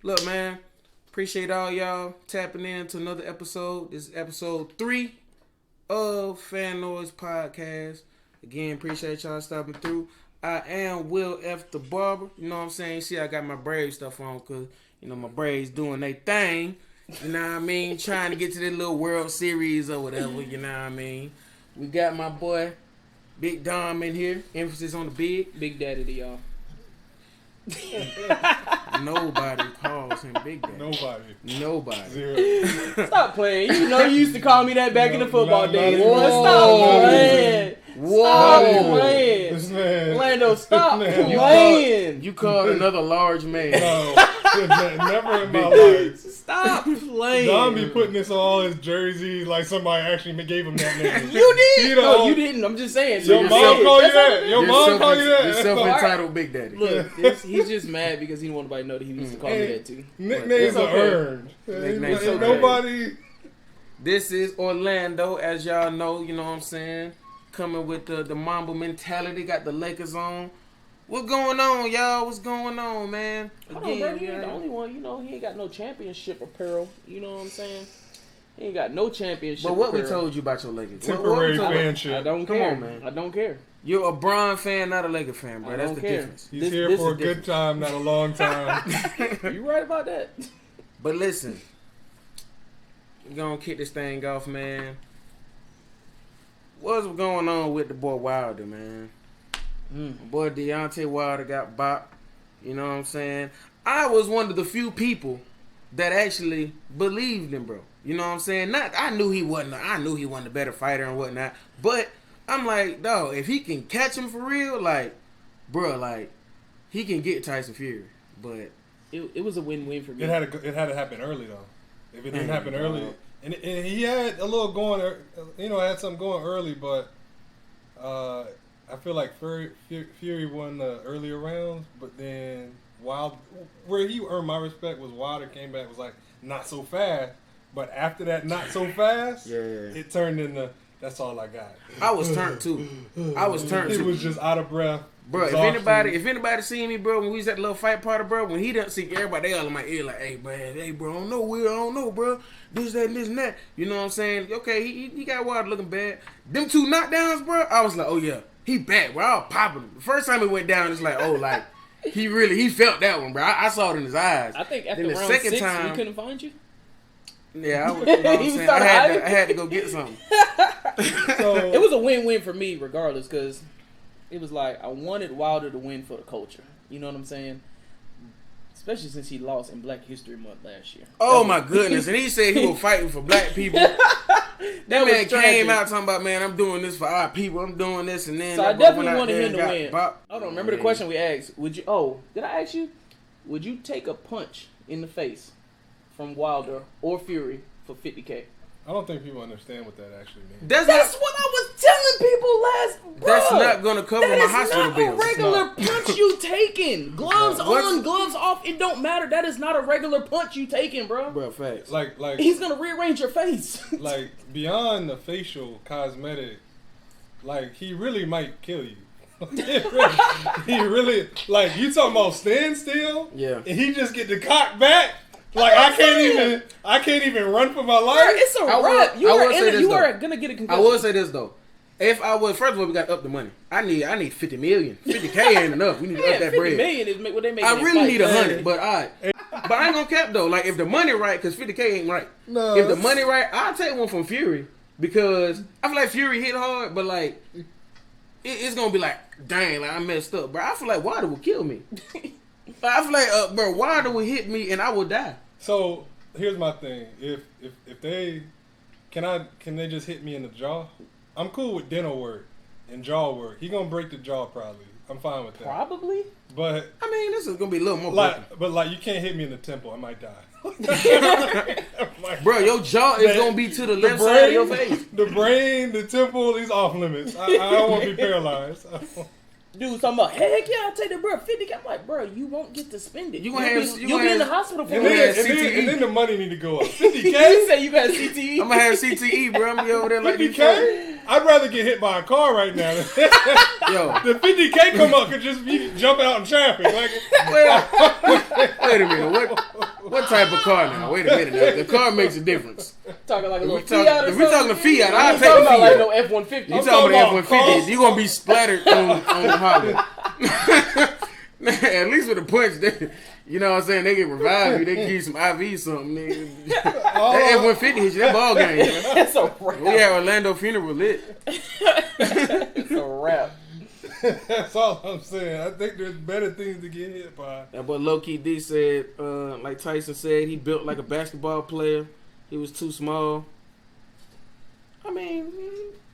Look, man, appreciate all y'all tapping in to another episode. This is episode 3 of Fan Noise Podcast. Again, appreciate y'all stopping through. I am Will F. the Barber. You know what I'm saying? See, I got my braid stuff on because, you know, my braids doing their thing. You know what I mean? Trying to get to this little World Series or whatever, you know what I mean? We got my boy, Big Dom in here. Emphasis on the big. Big Daddy to y'all. Nobody calls him Big Daddy. Nobody. Zero. Stop playing. You know you used to call me that back in the football days. Boy, stop playing. Stop playing. This man. Orlando, stop playing. You called another large man. No. Never in my life. Stop playing. Don be putting this on all his jerseys like somebody actually gave him that name. You did? No, you didn't. I'm just saying. Your mom called you that? Your mom called you that? You're self-entitled Big Daddy. Look, he's just mad because he didn't want nobody to know that he used to call me that too. Nicknames are earned. Nicknames are nobody. This is Orlando, as y'all know, you know what I'm saying? Coming with the Mamba mentality, got the Lakers on. What's going on, y'all? What's going on, man? Again, bro, he ain't the only one. You know, he ain't got no championship apparel. You know what I'm saying? He ain't got no championship But what apparel. we told you about your Lakers? Temporary fanship. I don't care. Come on, man. I don't care. You're a Bron fan, not a Laker fan, bro. That's the difference. He's here for a good time, not a long time. You right about that. But listen, we're going to kick this thing off, man. What's going on with the boy Wilder, man? Boy Deontay Wilder got bopped. You know what I'm saying? I was one of the few people that actually believed him, bro. You know what I'm saying? I knew he wasn't a better fighter and whatnot. But I'm like, dog, if he can catch him for real, like, bro, like, he can get Tyson Fury. But it was a win-win for me. It had to happen early though. If it didn't happen early, and he had a little going, had something going early, but I feel like Fury won the earlier rounds, but then where he earned my respect was Wilder came back, was like, not so fast. But after that, not so fast, it turned into, that's all I got. I was turned too. He was just out of breath. Bro, if anybody seen me, bro, when we was at the little fight party, bro, when he didn't see everybody, they all in my ear like, hey, bro, I don't know, bro. This, that, and this, and that. You know what I'm saying? Okay, he got Wilder looking bad. Them 2 knockdowns, bro, I was like, oh, yeah. He back, bro. I was popping him. The first time he went down, it's like, oh, like, he felt that one, bro. I saw it in his eyes. I think after round 6, we couldn't find you. Yeah, I was, you know what I'm saying? I had to go get something. So it was a win-win for me, regardless, because it was like I wanted Wilder to win for the culture. You know what I'm saying? Especially since he lost in Black History Month last year. Oh my goodness! And he said he was fighting for black people. That man came out talking about, man, I'm doing this for our people. I'm doing this, and then so I definitely wanted him to win. Hold on, remember the question we asked? Did I ask you? Would you take a punch in the face from Wilder or Fury for $50K? I don't think people understand what that actually means. That's what I was telling people last. That's not gonna cover my hospital bills. That is not a regular punch you taking. Gloves on, gloves off. It don't matter. That is not a regular punch you taking, bro. Bro, facts. Like he's gonna rearrange your face. Like beyond the facial cosmetic, like he really might kill you. He really like you talking about standstill. Yeah. And he just get the cock back. Like I can't even run for my life. Bro, it's a wrap. You are gonna get a concussion. I will say this though. If I was, first of all, we got to up the money. I need 50 million. 50K ain't enough. We need to up that bread. 50 million is what they make. I really need 100, but but I ain't gonna cap though. Like if the money right, because 50K ain't right. No. If the money right, I'll take one from Fury because I feel like Fury hit hard, but like it's gonna be like, dang, like I messed up, bro. I feel like Wilder will kill me. I feel like, bro, Wilder will hit me and I will die. So here's my thing: if they can they just hit me in the jaw? I'm cool with dental work and jaw work. He gonna break the jaw probably. I'm fine with that. Probably. But I mean, this is gonna be a little more. But you can't hit me in the temple. I might die. Bro, your jaw is gonna be to the left side of your face. The brain, the temple, these off limits. I don't want to be paralyzed. Dude, talking about, heck yeah, I'll take that, bro. $50K. I'm like, bro, you won't get to spend it. You'll be in the hospital for and then the money need to go up. $50K? You say you got CTE? I'm gonna have CTE, bro. I'm gonna be over there like $50K? I'd rather get hit by a car right now. Yo, the $50K come up could just be jumping out in traffic. Like, wait a minute. type of car now. Wait a minute. Now. The car makes a difference. Talking like a little If Fiat or we talking to something? Fiat, I'll You take talking a about like Fiat. no F-150. You talking about F-150? You gonna be splattered on the Harley. At least with a punch, you know what I'm saying? They can revive you. They can give you some IV something. Nigga. That F-150 hit you. That ball game. It's a wrap. We had Orlando funeral lit. It's a wrap. That's all I'm saying. I think there's better things to get hit by. That boy Low Key D said, like Tyson said, he built like a basketball player. He was too small. I mean,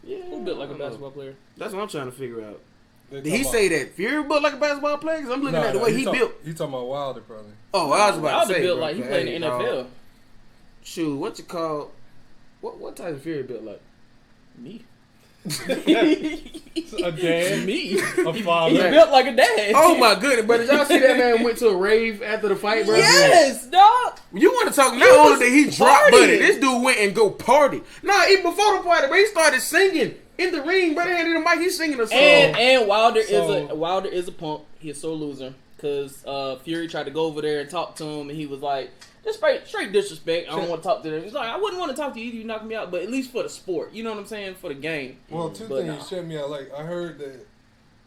yeah. Who built like a basketball player? That's what I'm trying to figure out. They Did he talking say that Fury built like a basketball player? Because I'm looking at the way he built. He talking about Wilder, probably. Oh, I was about to Wilder say, built bro, like he hey, played in the NFL. Shoot, what you call? What Tyson Fury built like? Me. A dad, Me. a He father. built like a dad. Oh my goodness! But did y'all see that man went to a rave after the fight, bro? Yes, dog. You want to talk? Not was only did he drop partying. buddy, this dude went and go party. Nah, even before the party, bro, he started singing in the ring. Brother handed the mic, he's singing a song. And Wilder So- is a punk. He's so loser because Fury tried to go over there and talk to him, and he was like, just straight disrespect. I don't want to talk to them. He's like, I wouldn't want to talk to you if you knock me out, but at least for the sport, you know what I'm saying, for the game. Well, two But things nah. shut me out. Like, I heard that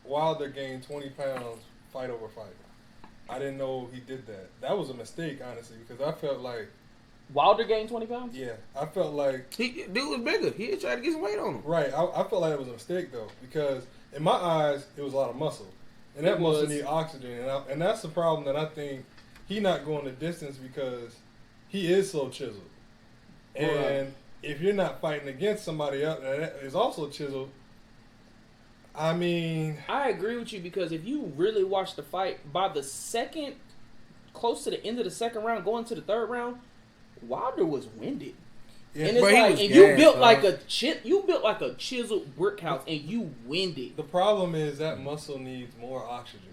Wilder gained 20 pounds fight over fight. I didn't know he did that. That was a mistake, honestly, because I felt like, Wilder gained 20 pounds. yeah, I felt like, Dude was bigger. He tried to get some weight on him. right, I felt like it was a mistake, though, because in my eyes, it was a lot of muscle. And that It muscle was. need oxygen. And that's the problem that I think he not going the distance because he is so chiseled. And Right. if you're not fighting against somebody else that is also chiseled, I mean, I agree with you because if you really watch the fight, by the second, close to the end of the second round, going to the third round, Wilder was winded. yeah, And it's Bro, he like, was and you gassed, built dog. like you built like a chiseled brick house, and you winded. the problem is that muscle needs more oxygen.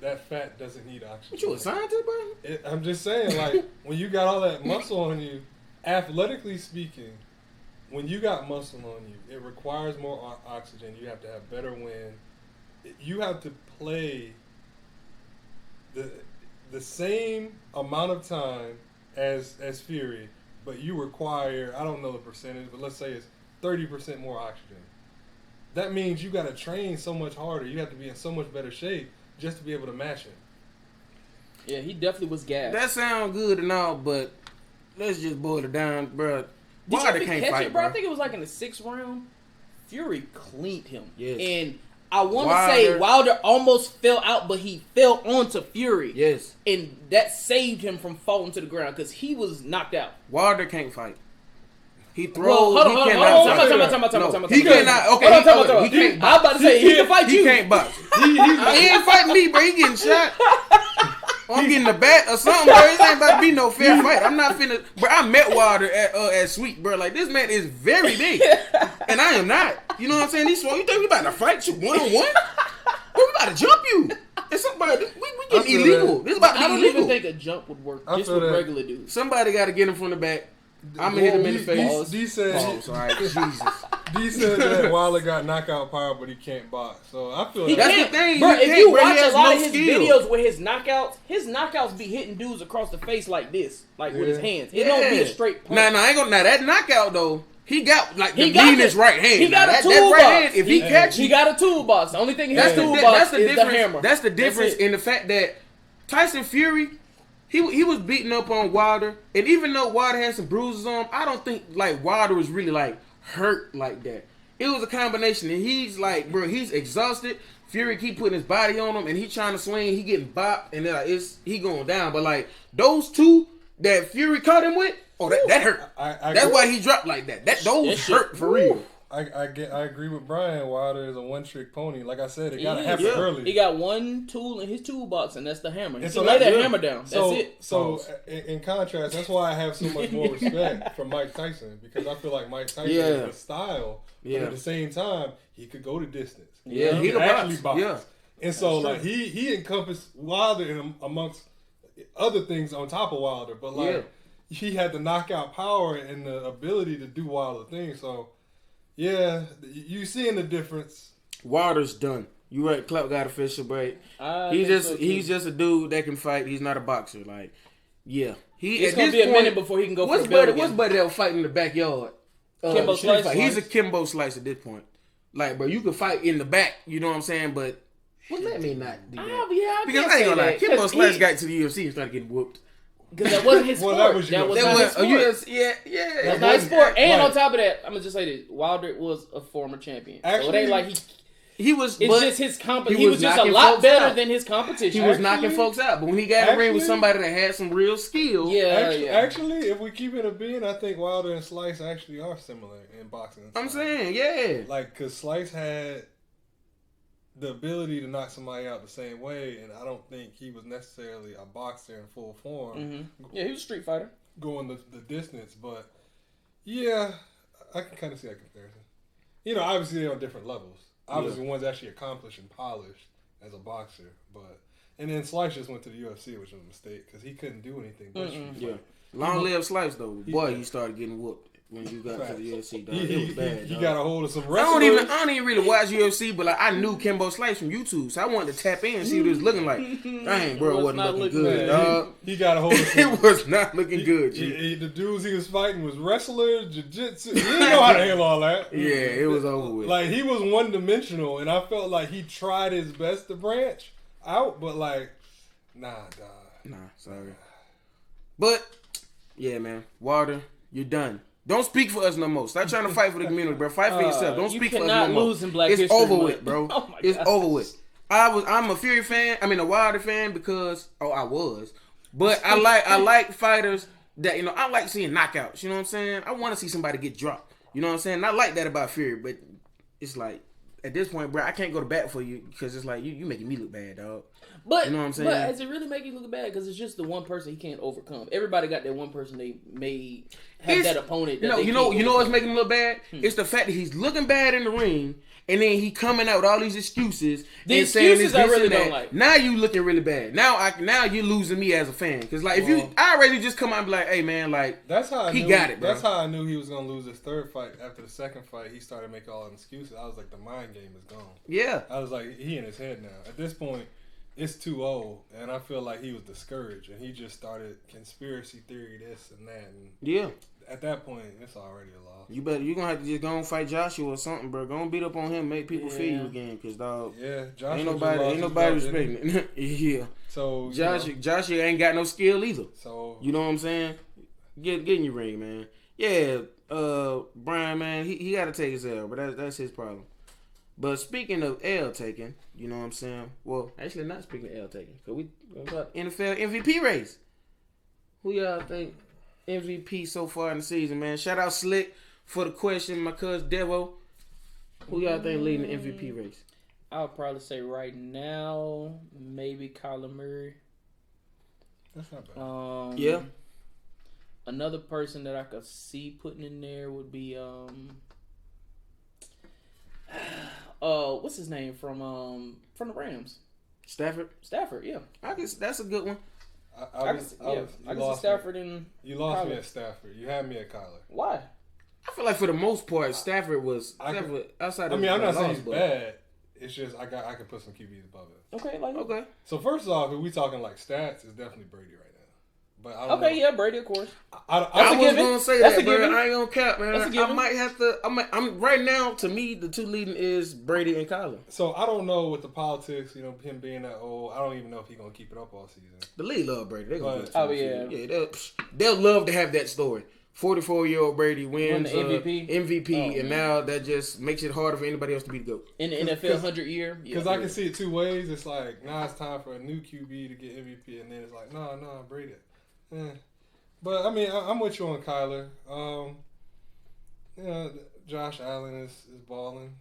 That fat doesn't need oxygen. What, you a scientist, bro? I'm just saying, like, when you got all that muscle on you, athletically speaking, when you got muscle on you, it requires more oxygen. You have to have better wind. You have to play the same amount of time as Fury, but you require, I don't know the percentage, but let's say it's 30% more oxygen. That means you got to train so much harder. You have to be in so much better shape just to be able to match him. Yeah, he definitely was gassed. That sound good and all, but let's just boil it down, bro. Did Wilder you can't catch fight, it, bro? bro. I think it was like in the 6th round. Fury cleaned him. Yes. And I want to say Wilder almost fell out, but he fell onto Fury. Yes. And that saved him from falling to the ground because he was knocked out. Wilder can't fight. He throws. Well, hold on, he hold on, cannot hold on. fight. Time out. He cannot. Okay, Hold on, time out. he can't I was box. about to say, he can fight He you. can't box. He ain't fighting me, bro. He getting shot. I'm getting the bat or something, bro. This ain't about to be no fair fight. I'm not finna. Bro, I met Wilder at Sweet, bro. Like, this man is very big, and I am not. You know what I'm saying? He's small. You think we about to fight you 1-on-1? We about to jump you. It's somebody. We getting feel illegal. that. This is about I to be don't illegal. even think a jump would work I just feel with that. regular dudes. Somebody got to get him from the back. I'm gonna hit him in the face. D said, Oh, sorry, Jesus. D said that Wilder got knockout power, but he can't box. So I feel He that. That's can't, the thing, bro. he If can't, you bro. He watch a has lot no of his skill. videos with his knockouts be hitting dudes across the face like this, like with his Yeah. hands. It don't be a straight punch. Nah, I ain't gonna. Now that knockout though, he got like He the got meanest the- right hand. he got Now, a that toolbox. right hand, if he catch He you, got a toolbox. The only thing in that's his the toolbox difference. is the hammer. That's the difference it. in the fact that Tyson Fury, he was beating up on Wilder, and even though Wilder had some bruises on him, I don't think like Wilder was really like hurt like that. It was a combination, and he's like, bro, he's exhausted. Fury keep putting his body on him, and he trying to swing. He getting bopped, and then like, he going down. But like those two that Fury caught him with, oh that hurt. I That's agree. why he dropped like that. Those That shit- hurt for real. I agree with Brian. Wilder is a one-trick pony. Like I said, it got to He happen is. early. He got one tool in his toolbox, and that's the hammer. He And can so lay that- that yeah. hammer down. That's So, it. So in contrast, that's why I have so much more respect for Mike Tyson, because I feel like Mike Tyson Yeah. is the style, Yeah. but at the same time, he could go to distance. Yeah, he could can actually box. box. Yeah. And so That's like he encompassed Wilder in, amongst other things on top of Wilder, but like he had the knockout power and the ability to do Wilder things. So yeah, you seeing the difference. Wilder's done. You right, Clap got official break. I He's think just so, too. he's just a dude that can fight. He's not a boxer. Like, yeah, It's gonna be a minute before he can go for the belt again. What's Buddy that was fighting in the backyard? Kimbo Slice. He's a Kimbo Slice at this point. Like, bro, you can fight in the back. You know what I'm saying? But what does that mean not do that? I because I ain't gonna lie, Kimbo Slice got to the UFC and started getting whooped. Because that wasn't his sport. That was not his sport. Yeah. That's not his sport. And on top of that, I'm gonna just say this: Wilder was a former champion. Actually, so it ain't like he was. It's just his he was just a lot better than his competition. He was knocking folks out, but when he got in the ring with somebody that had some real skill, Actually, if we keep it a bean, I think Wilder and Slice actually are similar in boxing. I'm saying, yeah, like because Slice had the ability to knock somebody out the same way, and I don't think he was necessarily a boxer in full form. Mm-hmm. Yeah, he was a street fighter, going the distance. But yeah, I can kind of see that comparison. You know, obviously they're on different levels. Obviously, one's actually accomplished and polished as a boxer, and then Slice just went to the UFC, which was a mistake because he couldn't do anything. But long live Slice though. Boy, he started getting whooped when you got to the UFC. Dog. It was bad. He got a hold of some wrestlers. I don't even really watch UFC, but like I knew Kimbo Slice from YouTube, so I wanted to tap in and see what it was looking like. Dang, bro, it wasn't looking good, dog. He got a hold of some. It was not looking good. The dudes he was fighting was wrestlers, jiu-jitsu. He didn't know how to handle all that. Yeah, it was over with. Like he was one-dimensional, and I felt like he tried his best to branch out, but like, nah, dog. Nah, sorry. But yeah, man, Wilder, you're done. Don't speak for us no more. Stop trying to fight for the community, bro. Fight for yourself. Don't speak for us no more. Lose in Black it's History over Month. with, bro. Oh it's over with. I'm a Fury fan. I mean a Wilder fan because I was. But I like fighters that I like seeing knockouts. You know what I'm saying? I want to see somebody get dropped. You know what I'm saying? And I like that about Fury, but it's like at this point, bro, I can't go to bat for you because it's like you making me look bad, dog. But you know what I'm saying? But does it really make you look bad? Because it's just the one person he can't overcome. Everybody got that one person they may have that opponent. That you know what's making him look bad? It's the fact that he's looking bad in the ring, and then he coming out with all these excuses. The excuses I really don't like. Now you looking really bad. Now you're losing me as a fan because like I already just come out and be like, hey man, like that's how he got it, bro. That's how I knew he was gonna lose his third fight. After the second fight, he started making all the excuses. I was like, the mind game is gone. Yeah, I was like, he in his head now. At this point. It's too old, and I feel like he was discouraged, and he just started conspiracy theory this and that. And at that point, it's already a loss. You're gonna have to just go and fight Joshua or something, bro. Go and beat up on him, make people feel you again, cause dog. Yeah, Joshua ain't nobody respecting it. Yeah. So Joshua ain't got no skill either. So you know what I'm saying? Get in your ring, man. Yeah, Brian, man, he got to take his L, but that's his problem. But speaking of L taking, you know what I'm saying? Well, actually not speaking of L taking, because we got NFL MVP race. Who y'all think MVP so far in the season, man? Shout out Slick for the question, my cousin Devo. Who y'all think leading the MVP race? I'll probably say right now, maybe Kyler Murray. That's not bad. Yeah. Another person that I could see putting in there would be what's his name from the Rams? Stafford, yeah. I guess that's a good one. I can see Stafford and you lost Kyler. me at Stafford. You had me at Kyler. Why? I feel like for the most part, Stafford outside of. I mean, I'm not saying he's bad. It's just I can put some QBs above it. Okay. So first off, if we talking like stats, it's definitely Brady right now. But I don't know. Yeah, Brady, of course. I was gonna say that, but I ain't gonna cap, man. That's a given. I might have to. I'm right now. To me, the two leading is Brady and Kyler. So I don't know with the politics, him being that old. I don't even know if he's gonna keep it up all season. The league love Brady. They gonna they'll love to have that story. 44-year-old Brady wins the MVP, and now that just makes it harder for anybody else to be the GOAT. In the NFL 100 year. Because I can see it two ways. It's like now it's time for a new QB to get MVP, and then it's like no, Brady. But I mean, I'm with you on Kyler. Josh Allen is balling.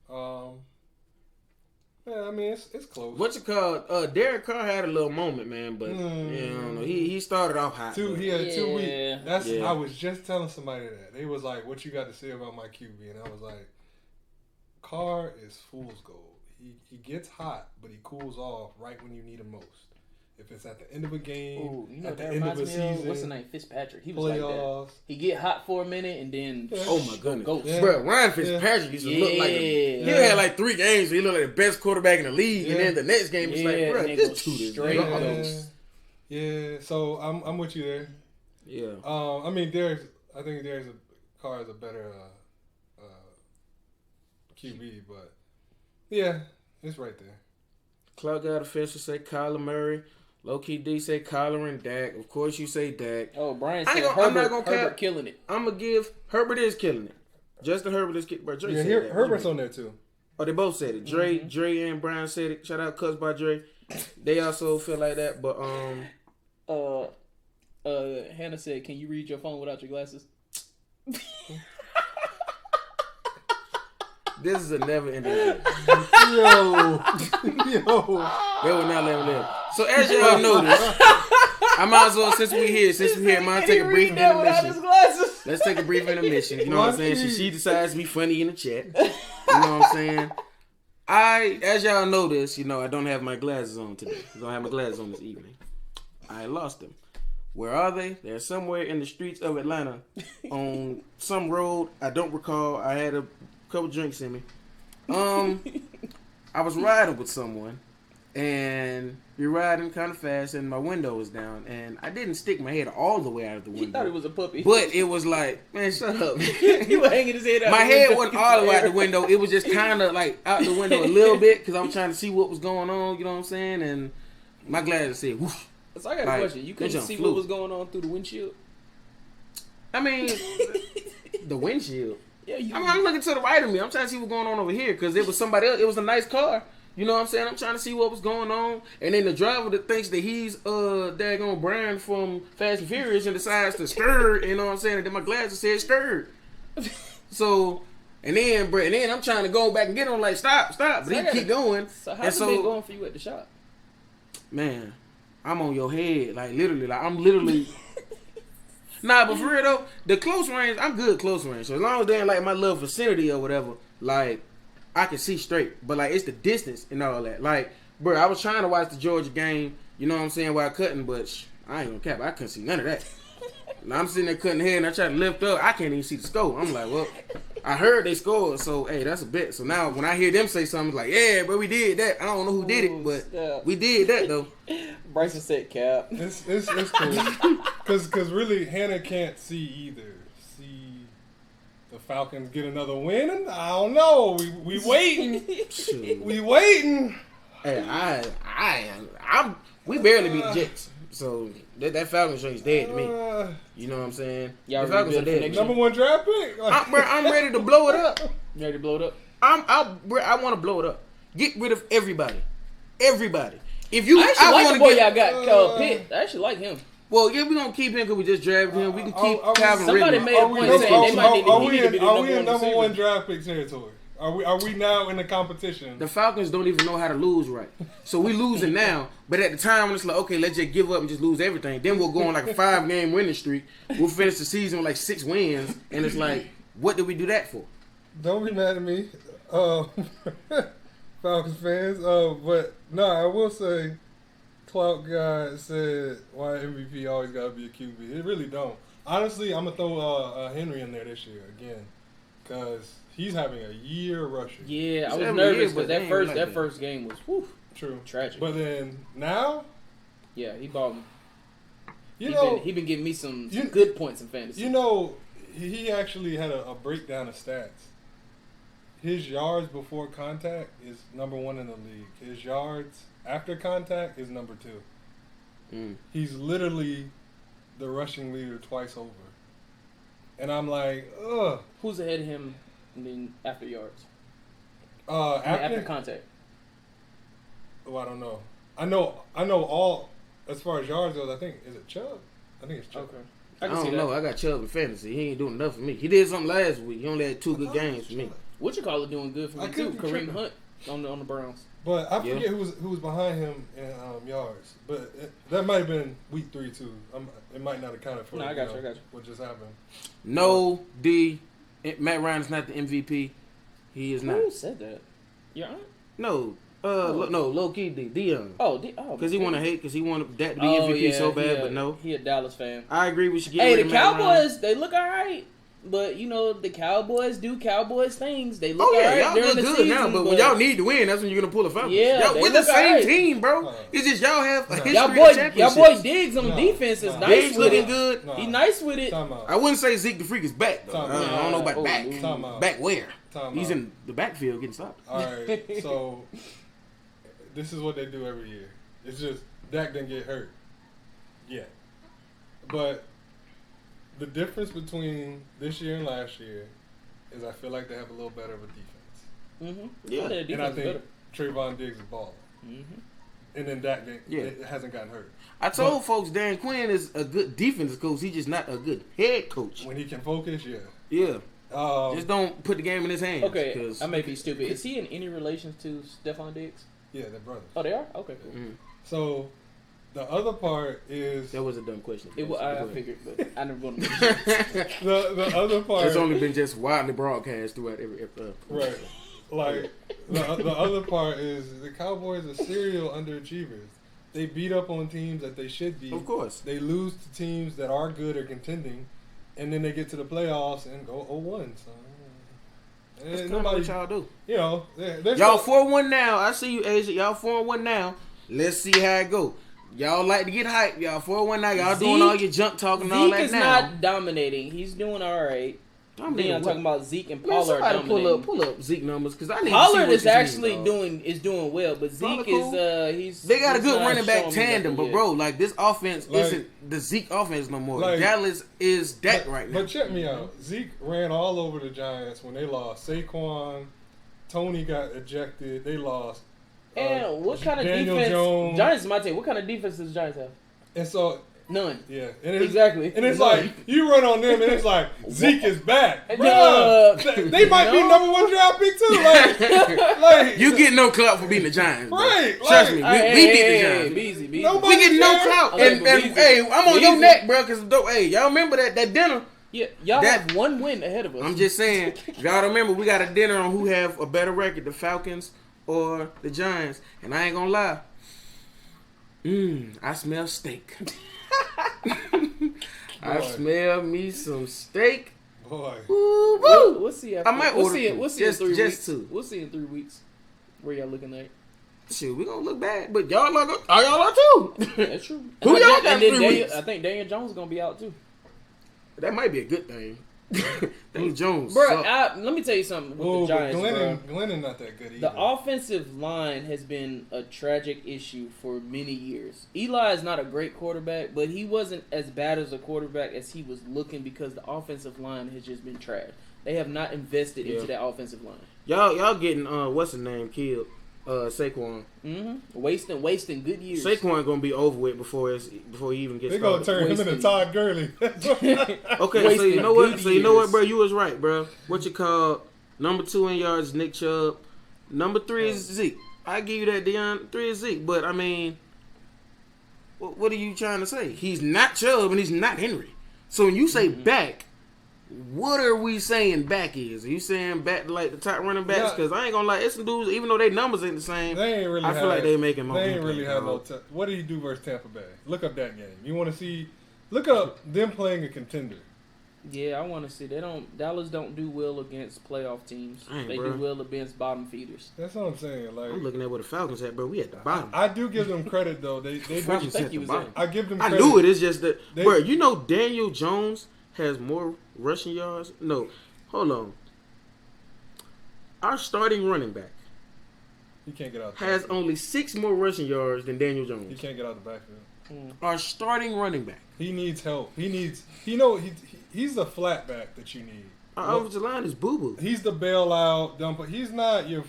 I mean, it's close. What's it called? Derek Carr had a little moment, man, but I don't know. He started off hot. 2 weeks. I was just telling somebody that. They was like, "What you got to say about my QB?" And I was like, "Carr is fool's gold. He gets hot, but he cools off right when you need him most. If it's at the end of a game, at the end of a season, what's the name? Fitzpatrick. He was playoffs. like that. He get hot for a minute and then oh my goodness, yeah. Bro, Ryan Fitzpatrick used to look like he had like 3 games. He looked like the best quarterback in the league, and then the next game was like, bro, just shoot it. Yeah, so I'm with you there. Yeah. I mean, I think Carr is a better QB, but yeah, it's right there. Cloud God official say Kyler Murray. Low key D say Kyler and Dak. Of course you say Dak. Oh, Brian said I'm not gonna Herbert cap. killing it. I'm gonna give Herbert is killing it. Justin Herbert is killing. Bro, Dre said that. Herbert's on there too. Oh, they both said it. Dre and Brian said it. Shout out Cuts by Dre. They also feel like that, but Hannah said, "Can you read your phone without your glasses?" this is a never ending. Yo. They will not let him live. So as y'all notice, I might as well since we here, might take a brief intermission. Let's take a brief intermission. You know what I'm saying? She decides to be funny in the chat. You know what I'm saying? As y'all notice, I don't have my glasses on today. I don't have my glasses on this evening. I lost them. Where are they? They're somewhere in the streets of Atlanta on some road. I don't recall. I had a couple drinks in me. I was riding with someone, and we were riding kind of fast, and my window was down, and I didn't stick my head all the way out of the window. He thought it was a puppy. But it was like, man, shut up. He was hanging his head out. My head wasn't all the way out the window. It was just kind of like out the window a little bit because I was trying to see what was going on, you know what I'm saying? And my glasses said, whoosh. So I got a question. You couldn't see what was going on through the windshield? I mean, the windshield. Yeah, I'm looking to the right of me. I'm trying to see what's going on over here because it was somebody else. It was a nice car. You know what I'm saying? I'm trying to see what was going on. And then the driver that thinks that he's daggone Brian from Fast and Furious and decides to skirt, you know what I'm saying? And then my glasses said skirt. So, and then I'm trying to go back and get him like, stop. But he keep going. So how's it been going for you at the shop? Man, I'm on your head. Like, literally. Like, I'm literally... Nah, but for real though, the close range, I'm good close range. So as long as they're in like my little vicinity or whatever, like I can see straight. But like it's the distance and all that. Like, bro, I was trying to watch the Georgia game, you know what I'm saying, while I couldn't, but I ain't gonna cap, I couldn't see none of that. And I'm sitting there cutting head and I try to lift up, I can't even see the score. I'm like, well, I heard they scored, so hey, that's a bet. So now when I hear them say something like, yeah, bro, we did that. I don't know who did it, but we did that though. Bryson said cap. It's cool. Cause really Hannah can't see either. See the Falcons get another win? I don't know. We waiting. We waiting. Hey, we barely beat the Jets. So that Falcons is dead to me. You know what I'm saying? Y'all the Falcons are dead. Number 1 draft pick. I'm ready to blow it up. You ready to blow it up? I want to blow it up. Get rid of everybody. Everybody. If you, I actually like the boy y'all got, Pitt. I actually like him. Well, yeah, we gonna keep him because we just drafted him. We can keep Calvin Somebody Ridley. made a point saying they might need to be the Are we in number number 1 one draft pick territory? Are we now in the competition? The Falcons don't even know how to lose right. So we losing now, but at the time when it's like, okay, let's just give up and just lose everything. Then we'll go on like a 5-game winning streak. We'll finish the season with like 6 wins, and it's like, what did we do that for? Don't be mad at me, Falcons fans. But no, I will say, Clout Guy said, why MVP always got to be a QB. It really don't. Honestly, I'm going to throw Henry in there this year again because he's having a year rushing. Yeah, I was nervous because that first game was true, tragic. But then now, yeah, he balled me. He been giving me some good points in fantasy. You know, he actually had a breakdown of stats. His yards before contact is number 1 in the league. His yards after contact is number 2. He's literally the rushing leader twice over. And I'm like, ugh. Who's ahead of him after yards? After contact. Oh, I don't know. I know all as far as yards goes. I think is it Chubb? I think it's Chubb. Okay. I don't know. I got Chubb in fantasy. He ain't doing enough for me. He did something last week. He only had 2 good games for me. Doing good for me too. Kareem Hunt on the Browns. But I forget who was behind him in yards. But that might have been week 3 too. It might not have counted for. No, I got you. What just happened? No, Matt Ryan is not the MVP. He is not. Who said that? Your aunt? No. Low key Dion. Because he want to hate because he wanted that to be MVP so bad, but no. He a Dallas fan. I agree. We should get. Hey, rid the of Matt Ryan. Cowboys, they look all right. But you know the Cowboys do Cowboys things. They look y'all alright during look the good season, now. But when y'all need to win, that's when you're gonna pull the Falcons. Yeah, y'all, they we're the look same alright. team, bro. It's just y'all have a history y'all of championships. boy Diggs on defense is nice Diggs with looking it. good. He nice with it. I wouldn't say Zeke the Freak is back though. I don't know about back. Back where? He's in the backfield getting stopped. All right, so this is what they do every year. It's just Dak didn't get hurt yet, but the difference between this year and last year is I feel like they have a little better of a defense. Yeah, and I think Trayvon Diggs is balling. And then Dak hasn't gotten hurt. I told folks Dan Quinn is a good defensive coach. He's just not a good head coach. When he can focus, yeah. Just don't put the game in his hands. Okay, I may be stupid. Is he in any relation to Stephon Diggs? Yeah, they're brothers. Oh, they are? Okay, cool. So the other part is that was a dumb question. I figured, but I never want to. The other part. It's only been just widely broadcast throughout every episode. Right. Like the other part is the Cowboys are serial underachievers. They beat up on teams that they should beat. Of course. They lose to teams that are good or contending, and then they get to the playoffs and go 0-1. So that's kind of what y'all do. You know, y'all 4-1 now. I see you, Asia. Y'all 4-1 now. Let's see how it go. Y'all like to get hyped. Y'all 4-1 now. Y'all doing all your junk talking and all that now. Zeke is not dominating. He's doing all right. I'm talking about Zeke and Pollard. Pull up Zeke numbers because I need Pollard to see is actually doing well, but Zeke is they got a good running back tandem, but bro, like this offense isn't the Zeke offense no more. Dallas is Dak right now. But check me out. Zeke ran all over the Giants when they lost. Saquon, Tony got ejected. They lost. And what kind of Daniel defense? Jones. Giants is my team. What kind of defense does the Giants have? And so. None. Yeah. Exactly. And it's like, you run on them and it's like, Zeke is back. They might be number 1 draft pick too. Like you get no clout for beating the Giants. Right. Trust me. We beat the Giants. Easy. We get no clout. And hey, I'm on your neck, bro, because y'all remember that dinner? Yeah, y'all have one win ahead of us. I'm just saying, if y'all remember, we got a dinner on who have a better record, the Falcons or the Giants. And I ain't gonna lie. I smell steak. I smell me some steak. Boy. Woo, woo. We'll see. I might order we'll see in 3 weeks. Just two. We'll see in 3 weeks. Where y'all looking at? Shit, we gonna look bad, but y'all are too. That's true. Who y'all got 3 weeks? I think Daniel Jones is gonna be out too. That might be a good thing. Daniel Jones, bro. Let me tell you something with the Giants, Glennon not that good either. The offensive line has been a tragic issue for many years. Eli is not a great quarterback, but he wasn't as bad as a quarterback as he was looking because the offensive line has just been trash. They have not invested into that offensive line. Y'all getting what's his name killed? Saquon. Wasting good years. Saquon gonna be over with before he even gets. They're gonna turn him into Todd Gurley. Okay, so you know what? So you know what, bro? You was right, bro. What you call number 2 in yards, Nick Chubb. Number 3 is Zeke. I give you that, Deion. 3 is Zeke, but I mean, what are you trying to say? He's not Chubb and he's not Henry. So when you say back, what are we saying back is? Are you saying back like the top running backs? Because I ain't gonna lie, it's some dudes, even though their numbers ain't the same, they ain't really I feel like they making more. They ain't really have no what did he do versus Tampa Bay? Look up that game. You want to see, look up them playing a contender. Yeah, I want to see. Dallas don't do well against playoff teams. They do well against bottom feeders. That's what I'm saying. Like I'm looking at where the Falcons at, bro. We at the bottom. I do give them credit though. They Falcons at the bottom. I give them credit. I knew it. It's just that, bro. You know Daniel Jones has more rushing yards. No, hold on. Our starting running back. He can't get out. Has only 6 more rushing yards than Daniel Jones. He can't get out the backfield. Our starting running back. He needs help. He's the flat back that you need. Our offensive line is boo boo. He's the bailout dumper. He's not your.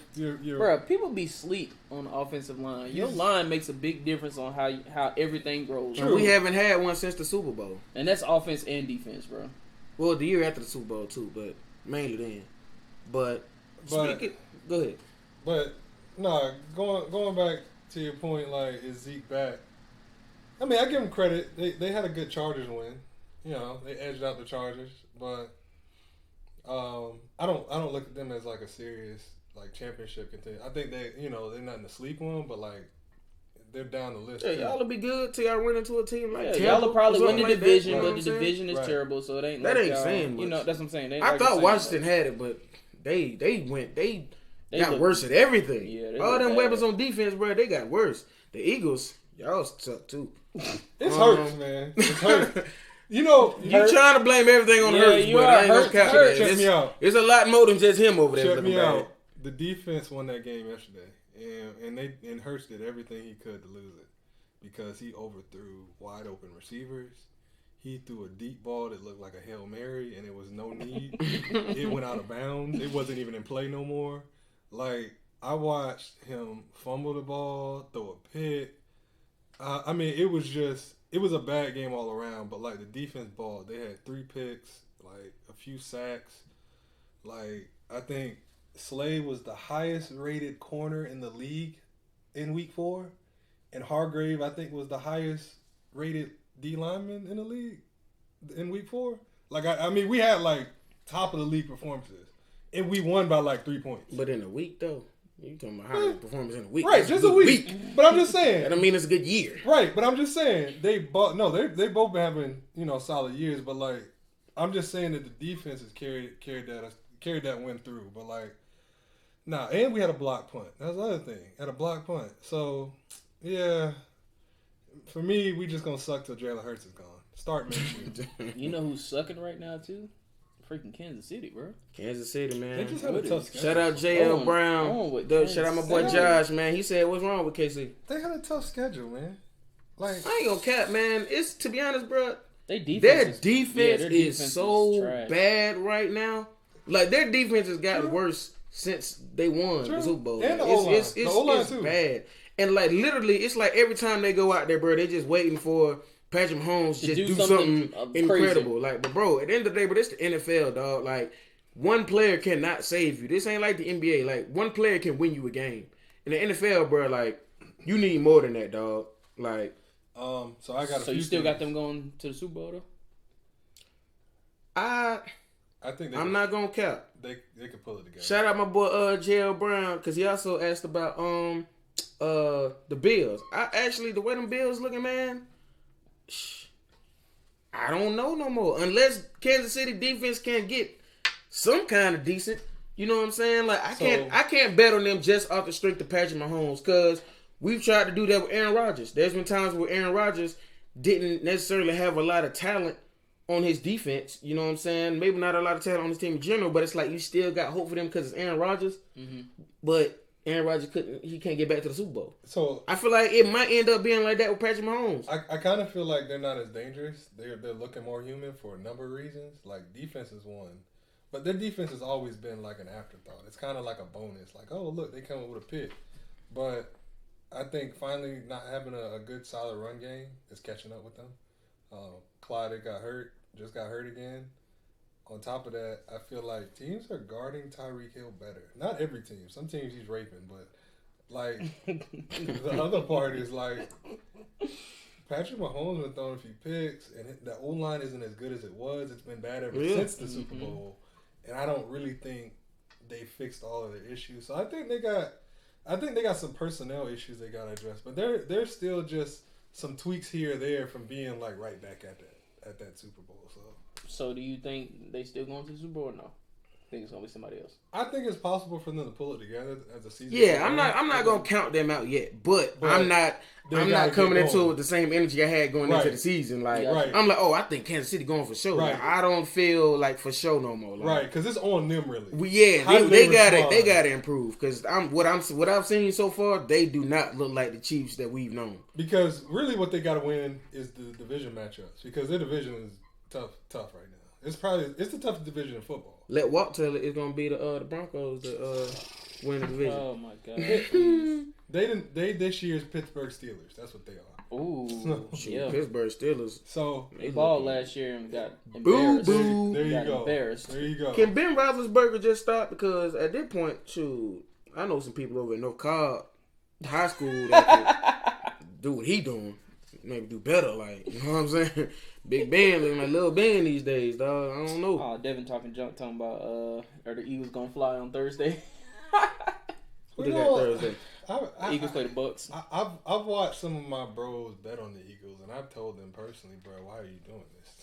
Bro, people be sleep on the offensive line. Your line makes a big difference on how everything grows. True. We haven't had one since the Super Bowl. And that's offense and defense, bro. Well, the year after the Super Bowl too, but mainly then. But go ahead. But no, going back to your point, like, is Zeke back? I mean, I give them credit. They had a good Chargers win. You know, they edged out the Chargers, but I don't look at them as like a serious like championship contender. I think they're not in the sleep one, but like they're down the list. Yeah, y'all will be good till y'all run into a team like Tampa. Y'all will probably win the like division, that, but the division is terrible, so it ain't. That like ain't y'all, saying much. You know, that's what I'm saying. I thought Washington had it, but they got worse at everything. Yeah, all them weapons on defense, bro, they got worse. The Eagles, y'all suck too. It's hurts, man. It's hurts. You know, you trying to blame everything on Hurts, but I ain't gonna cap that. Check me out. It's a lot more than just him over there. Check me out. The defense won that game yesterday, and Hurts did everything he could to lose it because he overthrew wide open receivers. He threw a deep ball that looked like a Hail Mary, and it was no need. It went out of bounds. It wasn't even in play no more. Like, I watched him fumble the ball, throw a pick. I mean, it was a bad game all around, but, like, the defense ball, they had 3 picks, like, a few sacks. Like, I think Slade was the highest rated corner in the league in week 4, and Hargrave, I think, was the highest rated D lineman in the league in week 4. Like, I mean, we had, like, top of the league performances, and we won by, like, 3 points. But in a week, though. You talking about how performance in a week? Right, just a week. But I'm just saying. That don't mean it's a good year. Right, but I'm just saying they both been having solid years. But like, I'm just saying that the defense has carried that win through. But like, nah, and we had a block punt. That's the other thing. Had a block punt. So yeah, for me, we just gonna suck till Jalen Hurts is gone. Start next year. You know who's sucking right now too? Freaking Kansas City, bro. Kansas City, man. They just had a tough schedule. Shout out J.L. Brown. Shout out my boy Josh, man. He said, what's wrong with KC? They had a tough schedule, man. Like, I ain't gonna cap, man. It's, to be honest, bro, their defense is so bad right now. Like, their defense has gotten worse since they won the Super Bowl. And the O-line. The O-line it's too. bad. And, like, literally, it's like every time they go out there, bro, they just waiting for Patrick Mahomes just do something incredible. Crazy. Like, but bro, at the end of the day, but it's the NFL, dog. Like, one player cannot save you. This ain't like the NBA. Like, one player can win you a game. In the NFL, bro, like, you need more than that, dog. Like, so I got. So you still got them going to the Super Bowl though? I think I'm not gonna cap. They could pull it together. Shout out my boy J.L. Brown because he also asked about the Bills. The way them Bills looking, man. I don't know no more. Unless Kansas City defense can get some kind of decent. You know what I'm saying? Like, I can't bet on them just off the strength of Patrick Mahomes because we've tried to do that with Aaron Rodgers. There's been times where Aaron Rodgers didn't necessarily have a lot of talent on his defense. You know what I'm saying? Maybe not a lot of talent on his team in general, but it's like you still got hope for them because it's Aaron Rodgers. Mm-hmm. But Aaron Rodgers can't get back to the Super Bowl. So I feel like it might end up being like that with Patrick Mahomes. I kind of feel like they're not as dangerous. They're looking more human for a number of reasons. Like, defense is one. But their defense has always been like an afterthought. It's kind of like a bonus. Like, oh, look, they come up with a pick. But I think finally not having a good, solid run game is catching up with them. Clyde just got hurt again. On top of that, I feel like teams are guarding Tyreek Hill better. Not every team. Some teams he's raping, but like the other part is like Patrick Mahomes been throwing a few picks, and the O-line isn't as good as it was. It's been bad ever since the Super Bowl, and I don't really think they fixed all of their issues. So I think they got some personnel issues they got to address, but they're still just some tweaks here or there from being like right back at that Super Bowl. So do you think they still going to the Super Bowl or no? I think it's gonna be somebody else. I think it's possible for them to pull it together as a season. Yeah, I'm not gonna count them out yet, but I'm not coming into it with the same energy I had going into the season. Like, I'm like, oh, I think Kansas City going for sure. Right. Like, I don't feel like for sure no more. Like, right, because it's on them really. They got to improve because what I've seen so far, they do not look like the Chiefs that we've known. Because really, what they got to win is the division matchups because their division is tough right now. It's the toughest division in football. Let Walt tell it. It's gonna be the Broncos that win the division. Oh my god! They this year's Pittsburgh Steelers. That's what they are. Ooh, yeah. Pittsburgh Steelers. So they balled last year and got embarrassed. Boo. There you go. Embarrassed. There you go. Can Ben Roethlisberger just stop? Because at this point, shoot, I know some people over in North Cobb High School that can do what he doing. Maybe do better, like, you know what I'm saying? Big Ben looking like Lil Ben these days, dog. I don't know. Oh, Devin talking about are the Eagles gonna fly on Thursday? Who did that Thursday? Eagles play the Bucks. I've watched some of my bros bet on the Eagles, and I've told them personally, bro, why are you doing this?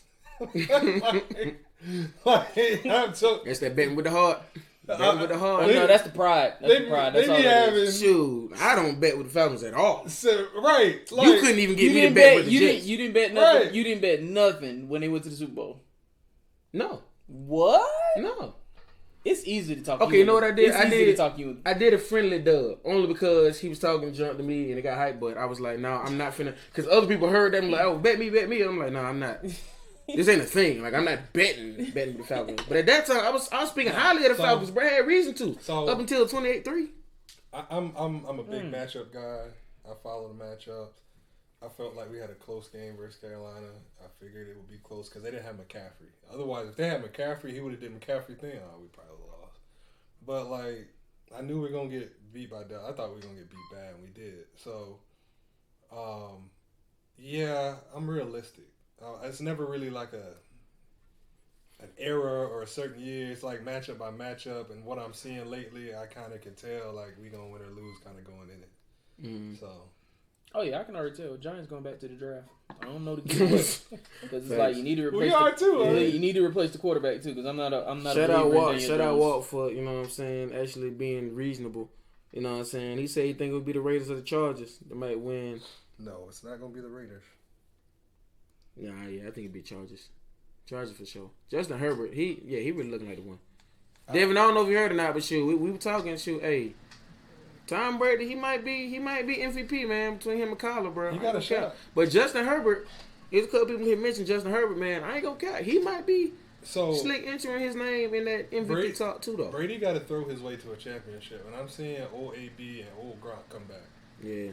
That's that betting with the heart. Betting with the heart. No, that's the pride. That's the pride. That's all it is. Shoot, I don't bet with the Falcons at all. So, right. Like, you couldn't even get me to bet with the Jets. You didn't bet nothing. Right. You didn't bet nothing when they went to the Super Bowl. No. What? No. It's easy to talk. Okay, you know what I did? It's easy to talk you. I did a friendly dub only because he was talking junk to me and it got hyped. But I was like, no, I'm not finna. Because other people heard that and like, oh, bet me. And I'm like, no, I'm not. This ain't a thing. Like, I'm not betting with the Falcons. But at that time, I was speaking highly of the Falcons. But I had reason to. So, up until 28-3. I'm a big matchup guy. I follow the matchups. I felt like we had a close game versus Carolina. I figured it would be close because they didn't have McCaffrey. Otherwise, if they had McCaffrey, he would have did McCaffrey thing. Oh, we probably lost. But, like, I knew we were going to get beat by Dallas. I thought we were going to get beat bad, and we did. So, yeah, I'm realistic. It's never really like an era or a certain year. It's like matchup by matchup, and what I'm seeing lately, I kind of can tell, like, we going to win or lose kind of going in it. Mm. So... Oh yeah, I can already tell. Giants going back to the draft. I don't know the because it's like you need to replace. We are too. You need to replace the quarterback too because I'm not. Shout out Walt. Shout out Walt for you know what I'm saying actually being reasonable. You know what I'm saying. He said he think it would be the Raiders or the Chargers that might win. No, it's not gonna be the Raiders. Nah, yeah, I think it'd be Chargers. Chargers for sure. Justin Herbert, he really looking like the one. Devin, I don't know if you heard or not, but shoot, we were talking. Shoot, hey. Tom Brady, he might be MVP, man, between him and Kyler, bro. He got a shot. But Justin Herbert, there's a couple people here mentioned Justin Herbert, man. I ain't gonna count. He might be slick entering his name in that MVP talk too, though. Brady got to throw his way to a championship, and I'm seeing old AB and old Gronk come back. Yeah.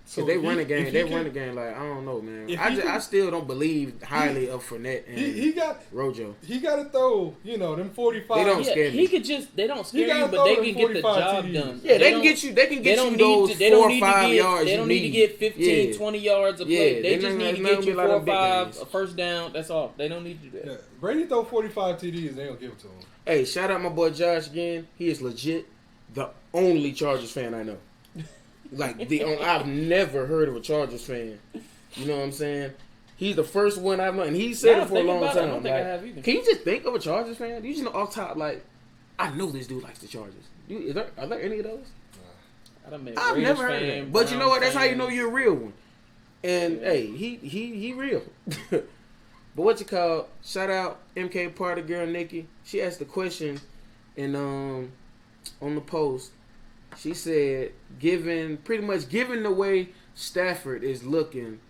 So they run the game. They run the game like I don't know, man. I still don't believe highly of Fournette and Rojo. He got to throw, them 45. They don't scare me. He could just. They don't scare you, but they can get the job TDs. done. Yeah, they can get you. They can get you those 4 or 5 yards. They don't need to get 15, 20 yards of play. They just need to get you 4 or 5 a first down. That's all. They don't need to do that. Yeah. Brady throw 45 TDs. They don't give it to him. Hey, shout out my boy Josh again. He is legit the only Chargers fan I know. Like I've never heard of a Chargers fan. You know what I'm saying? He's the first one I've known, and he said it for a long time. I don't think I have either. Can you just think of a Chargers fan? You just know off top, like I know this dude likes the Chargers. Are there any of those? I've never heard of that. But you know what? That's how you know you're a real one. And hey, he real. But what you call? Shout out MK Party girl Nikki. She asked the question, and on the post. She said, given the way Stafford is looking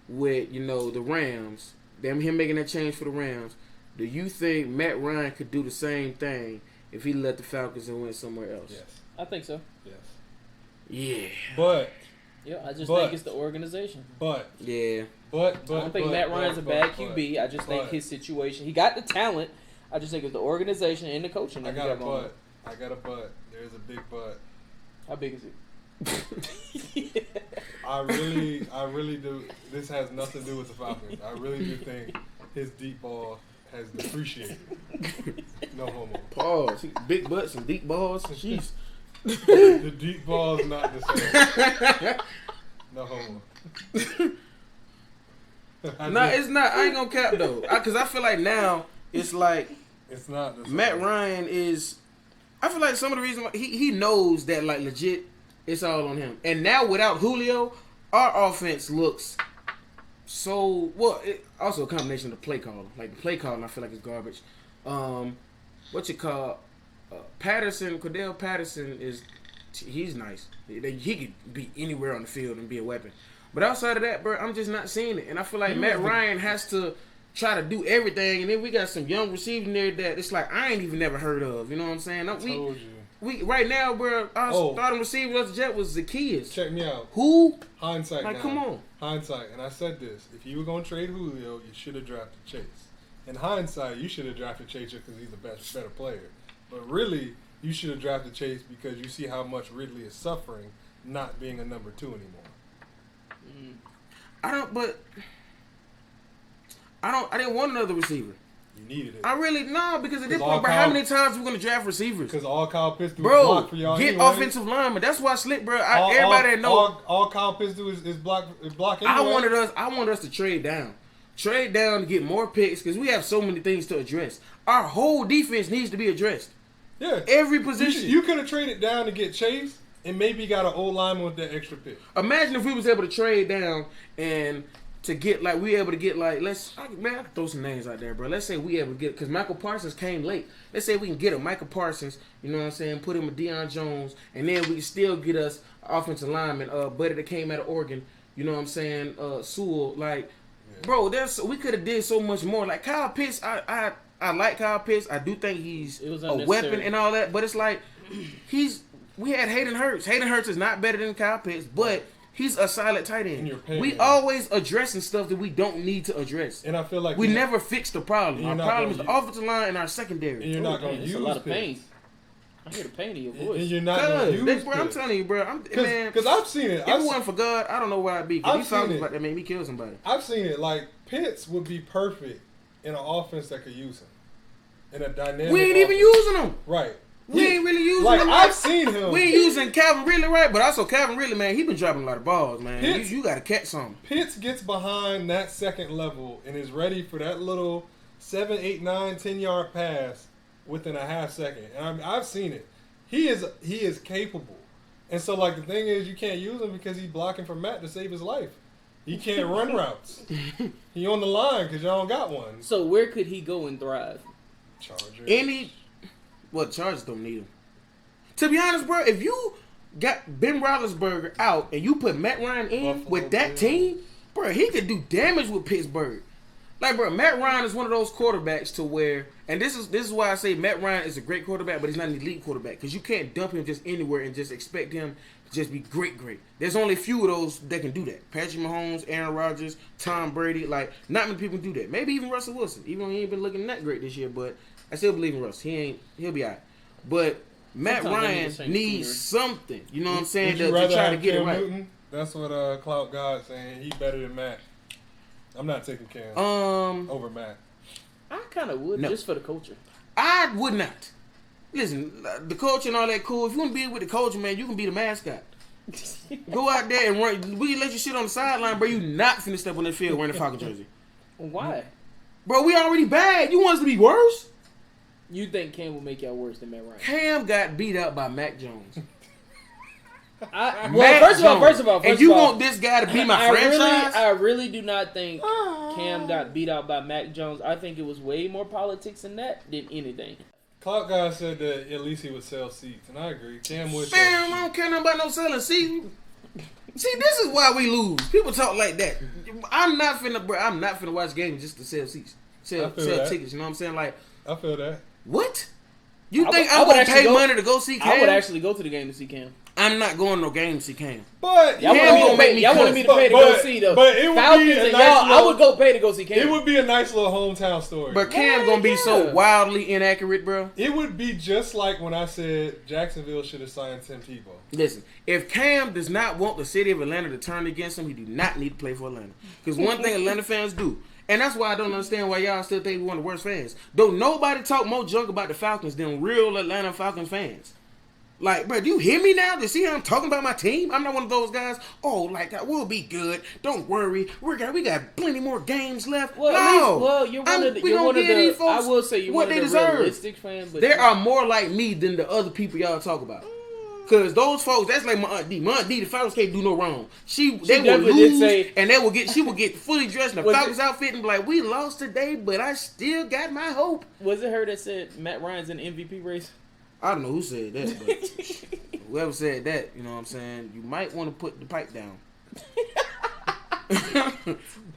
with, the Rams, him making that change for the Rams, do you think Matt Ryan could do the same thing if he let the Falcons and went somewhere else? Yes. I think so. Yes. Yeah. But. Yeah, I just think it's the organization. But. Yeah. But. I don't think Matt Ryan's a bad QB. I just think his situation. He got the talent. I just think it's the organization and the coaching. I got a but. There's a big but. How big is it? I really do. This has nothing to do with the Falcons. I really do think his deep ball has depreciated. No homo. Pause. Big butts and deep balls. Jeez. The deep ball is not the same. No homo. It's not. I ain't gonna cap though, because I feel like now it's like it's not. The same. Matt Ryan is. I feel like some of the reason why he knows that like legit it's all on him. And now without Julio, our offense looks so also a combination of the play calling. Like the play calling I feel like is garbage. Cordell Patterson he's nice. He could be anywhere on the field and be a weapon. But outside of that, bro, I'm just not seeing it. And I feel like Matt Ryan has to try to do everything, and then we got some young receivers there that it's like I ain't even never heard of. You know what I'm saying? I told you. We right now, bro. Our starting receiver as a Jet was Zacchaeus. Check me out. Who? Hindsight. Like, now. come on. Hindsight. And I said this: if you were gonna trade Julio, you should have drafted Chase. In hindsight, you should have drafted Chase because he's the better player. But really, you should have drafted Chase because you see how much Ridley is suffering not being a number 2 anymore. I didn't want another receiver. You needed it. I really no because at this 'Cause point, bro, how many times are we gonna draft receivers? Because all Kyle Pitts do is Bro, block for y'all. get anyway. offensive linemen. That's why Slick, bro. Everybody that know. All Kyle Pitts do is block anyway. I wanted us to trade down to get more picks because we have so many things to address. Our whole defense needs to be addressed. Yeah, every position. You could have traded down to get Chase and maybe got an old lineman with that extra pick. Imagine if we was able to trade down and to get like we able to get like I can throw some names out there, bro. Let's say we able to get because Michael Parsons came late. Let's say we can get a Michael Parsons, you know what I'm saying? Put him with Deion Jones, and then we can still get us offensive lineman, buddy that came out of Oregon. You know what I'm saying? Sewell, like, bro, we could have did so much more. Like Kyle Pitts, I like Kyle Pitts. I do think he's a weapon and all that, but it's like we had Hayden Hurst. Hayden Hurst is not better than Kyle Pitts, but he's a solid tight end. We always addressing stuff that we don't need to address. And I feel like we never fix the problem. Our problem is the offensive line and our secondary. And you're not going to use a lot of pain. I hear the pain in your voice. And you're not going to use bro, I'm telling you, bro. Because I've seen it. If it wasn't for God, I don't know where I'd be. Because these Falcons about that made me kill somebody. I've seen it. Like, Pitts would be perfect in an offense that could use him. In a dynamic We ain't even using him. Right. We ain't really using him. I've seen him. We ain't using Calvin Ridley, right? But also Calvin Ridley, man, he been dropping a lot of balls, man. Pitts, you got to catch something. Pitts gets behind that second level and is ready for that little 7, 8, 9, 10-yard pass within a half second. And I've seen it. He is capable. And so, like, the thing is, you can't use him because he's blocking for Matt to save his life. He can't run routes. He on the line because y'all don't got one. So where could he go and thrive? Chargers. Chargers don't need him. To be honest, bro, if you got Ben Roethlisberger out and you put Matt Ryan in with that team, bro, he could do damage with Pittsburgh. Like, bro, Matt Ryan is one of those quarterbacks to where, and this is why I say Matt Ryan is a great quarterback, but he's not an elite quarterback because you can't dump him just anywhere and just expect him to just be great. There's only a few of those that can do that. Patrick Mahomes, Aaron Rodgers, Tom Brady, like, not many people can do that. Maybe even Russell Wilson, even though he ain't been looking that great this year, but I still believe in Russ. He'll be all right. But Matt Ryan needs something, you know what I'm saying, to try to get it right. Newton? That's what Clout God's saying. He's better than Matt. I'm not taking Cam over Matt. I kind of would, just for the culture. I would not. Listen, the culture and all that cool. If you want to be with the culture, man, you can be the mascot. Go out there and run. We can let you sit on the sideline, bro. You not finna step on that field wearing the Falcon jersey. Why? Bro, we already bad. You want us to be worse? You think Cam will make y'all worse than Matt Ryan? Cam got beat up by Mac Jones. First of all, and you want this guy to be my franchise? I really do not think Cam got beat out by Mac Jones. I think it was way more politics than that than anything. Clout Guy said that at least he would sell seats, and I agree. Cam would. Fam, I don't care nothing about no selling seats. See, this is why we lose. People talk like that. I'm not finna watch games just to sell seats, sell tickets. You know what I'm saying? Like, I feel that. What? You think I would pay money to go see Cam? I would actually go to the game to see Cam. I'm not going to no game to see Cam. But y'all wanted me to pay to go see the Falcons and y'all. I would go pay to go see Cam. It would be a nice little hometown story. But Cam gonna be so wildly inaccurate, bro. It would be just like when I said Jacksonville should have signed Tim Tebow. Listen, if Cam does not want the city of Atlanta to turn against him, he do not need to play for Atlanta. Because one thing Atlanta fans do, and that's why I don't understand why y'all still think we're one of the worst fans. Don't nobody talk more junk about the Falcons than real Atlanta Falcons fans. Like, bro, do you hear me now? To see how I'm talking about my team? I'm not one of those guys. Oh, like, we'll be good. Don't worry. We got plenty more games left. Well, no. You're one of the. I will say you're one of the realistic fans. But there are more like me than the other people y'all talk about. Cause those folks, that's like my Aunt D. My Aunt D, the Falcons can't do no wrong. They will lose, and she will get fully dressed in the Falcons outfit and be like, "We lost today, but I still got my hope." Was it her that said Matt Ryan's in the MVP race? I don't know who said that, but whoever said that, you know what I'm saying, you might want to put the pipe down.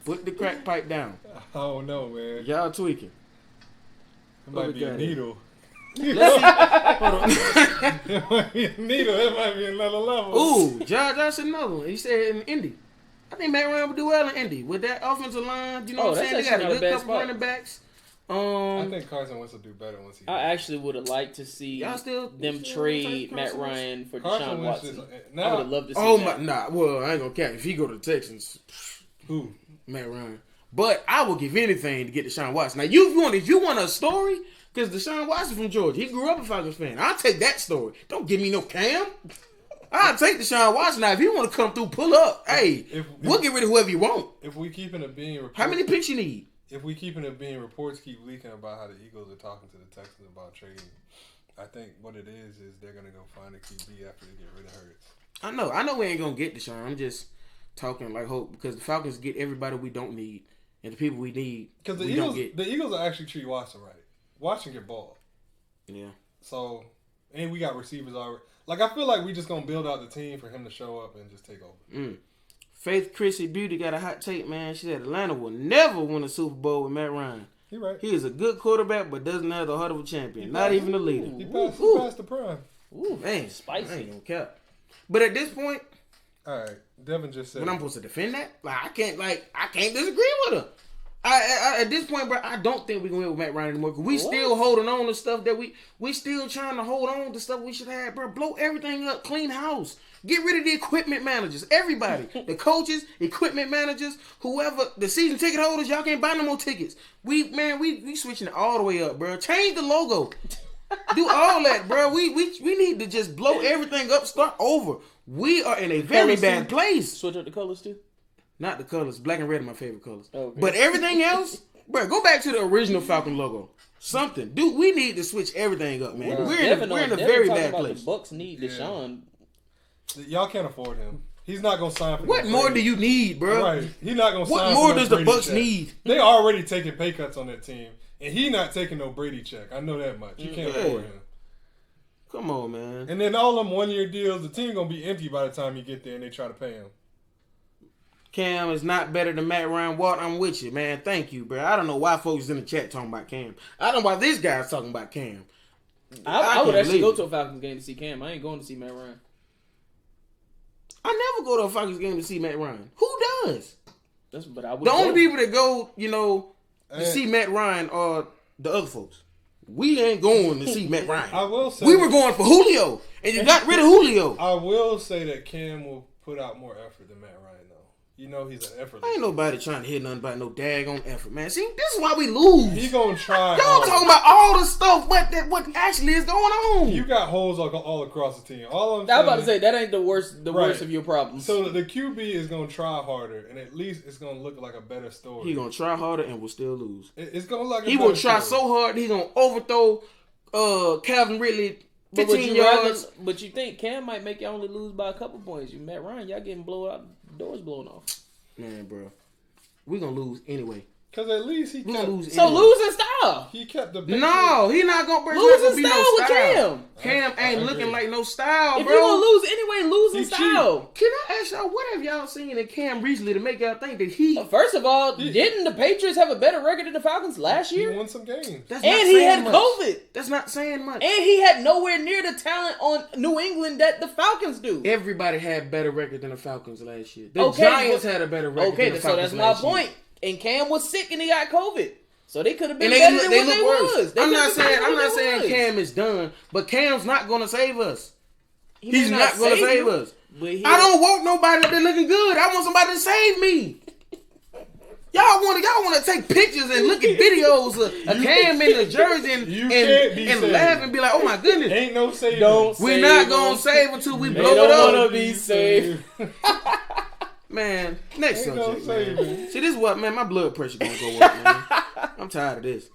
Put the crack pipe down. I don't know, man. Y'all tweaking. It might be a needle. Let's see. Hold on. It might be a needle. It might be another level. Ooh, Josh said another one. He said in Indy. I think Matt Ryan would do well in Indy with that offensive line. You know what I'm saying? They got a good couple running backs. I think Carson Wentz will do better once he. I actually would have liked to see them trade Matt Ryan for Deshaun Watson. I would have loved to see that. Well, I ain't gonna care if he go to the Texans. Who? Matt Ryan. But I will give anything to get Deshaun Watson. Now, if you want a story, because Deshaun Watson from Georgia, he grew up a Falcons fan. I'll take that story. Don't give me no Cam. I'll take Deshaun Watson. Now, if you want to come through, pull up. Hey, we'll get rid of whoever you want. If we keeping it being reports, how many picks you need? If we keeping it being reports keep leaking about how the Eagles are talking to the Texans about trading, I think what it is they're gonna go find a QB after they get rid of Hurts. I know we ain't gonna get Deshaun. I'm just talking like hope because the Falcons get everybody we don't need and the people we need. Because the Eagles will actually treat Watson right. Watson get ball. Yeah. So, and we got receivers already. Like, I feel like we just going to build out the team for him to show up and just take over. Faith Chrissy Beauty got a hot take, man. She said Atlanta will never win a Super Bowl with Matt Ryan. He right. He is a good quarterback, but doesn't have the heart of a champion. Not even a leader. He passed the prime. Ooh, man. Spicy. I ain't gonna care. But at this point... All right. Devin just said... When I'm supposed to defend that? I can't disagree with her. At this point, bro, I don't think we're going to win with Matt Ryan anymore. Cause we still holding on to stuff that we still trying to hold on to stuff we should have, bro. Blow everything up. Clean house. Get rid of the equipment managers. Everybody. The coaches, equipment managers, whoever, the season ticket holders, y'all can't buy no more tickets. We switching it all the way up, bro. Change the logo. Do all that, bro. We need to just blow everything up, start over. We are in a very bad place. Switch up the colors too? Not the colors. Black and red are my favorite colors. Okay. But everything else, bro, go back to the original Falcon logo. Something. Dude, we need to switch everything up, man. We're in a very bad place. The Bucks need Deshaun. Y'all can't afford him. He's not going to sign for What more do you need, bro? Right. He's not going to sign What more does the Bucks need? They already taking pay cuts on that team. And he not taking no Brady check. I know that much. You can't afford him. Come on, man. And then all them 1-year deals, the team going to be empty by the time you get there and they try to pay him. Cam is not better than Matt Ryan. Walt, I'm with you, man. Thank you, bro. I don't know why folks in the chat talking about Cam. I don't know why this guy's talking about Cam. I would actually go to a Falcons game to see Cam. I ain't going to see Matt Ryan. I never go to a Falcons game to see Matt Ryan. Who does? The only people that go, to see Matt Ryan are the other folks. We ain't going to see Matt Ryan. I will say we were going for Julio, and you got rid of Julio. I will say that Cam will put out more effort than Matt Ryan, though. You know he's an effort. Ain't nobody trying to hit nothing about no daggone effort, man. See, this is why we lose. He gonna try. Y'all talking about all the stuff, what actually is going on. You got holes all across the team. All I'm I was about to say that ain't the worst of your problems. So the QB is gonna try harder, and at least it's gonna look like a better story. He gonna try harder and will still lose. It's gonna look. He will try so hard he gonna overthrow Calvin Ridley 15 yards. But you think Cam might make you only lose by a couple points? You Matt Ryan, y'all getting doors blown off. Man, bro, we gonna lose anyway. Cause at least he gonna lose. So anyway. losing style. He kept the. No, he not gonna bring losing style with Cam. Cam ain't looking like no style, if bro. If you gonna lose anyway, losing style. Can I ask y'all, what have y'all seen in Cam recently to make y'all think that he? First of all, didn't the Patriots have a better record than the Falcons last year? He won some games. And he had COVID. That's not saying much. And he had nowhere near the talent on New England that the Falcons do. Everybody had better record than the Falcons last year. The Giants had a better record than the Falcons last year. So that's my point. And Cam was sick and he got COVID. So they could have been better than what they was. I'm not saying Cam is done, but Cam's not going to save us. He's not going to save us. I don't want nobody that's looking good. I want somebody to save me. Y'all want to take pictures and look at videos of Cam in the jersey and laugh and be like, oh my goodness. Ain't no saving. We're not going to save until we blow it up. They don't want to be saved. Man, next subject, man. See, this is what, man, my blood pressure gonna go up, man. I'm tired of this.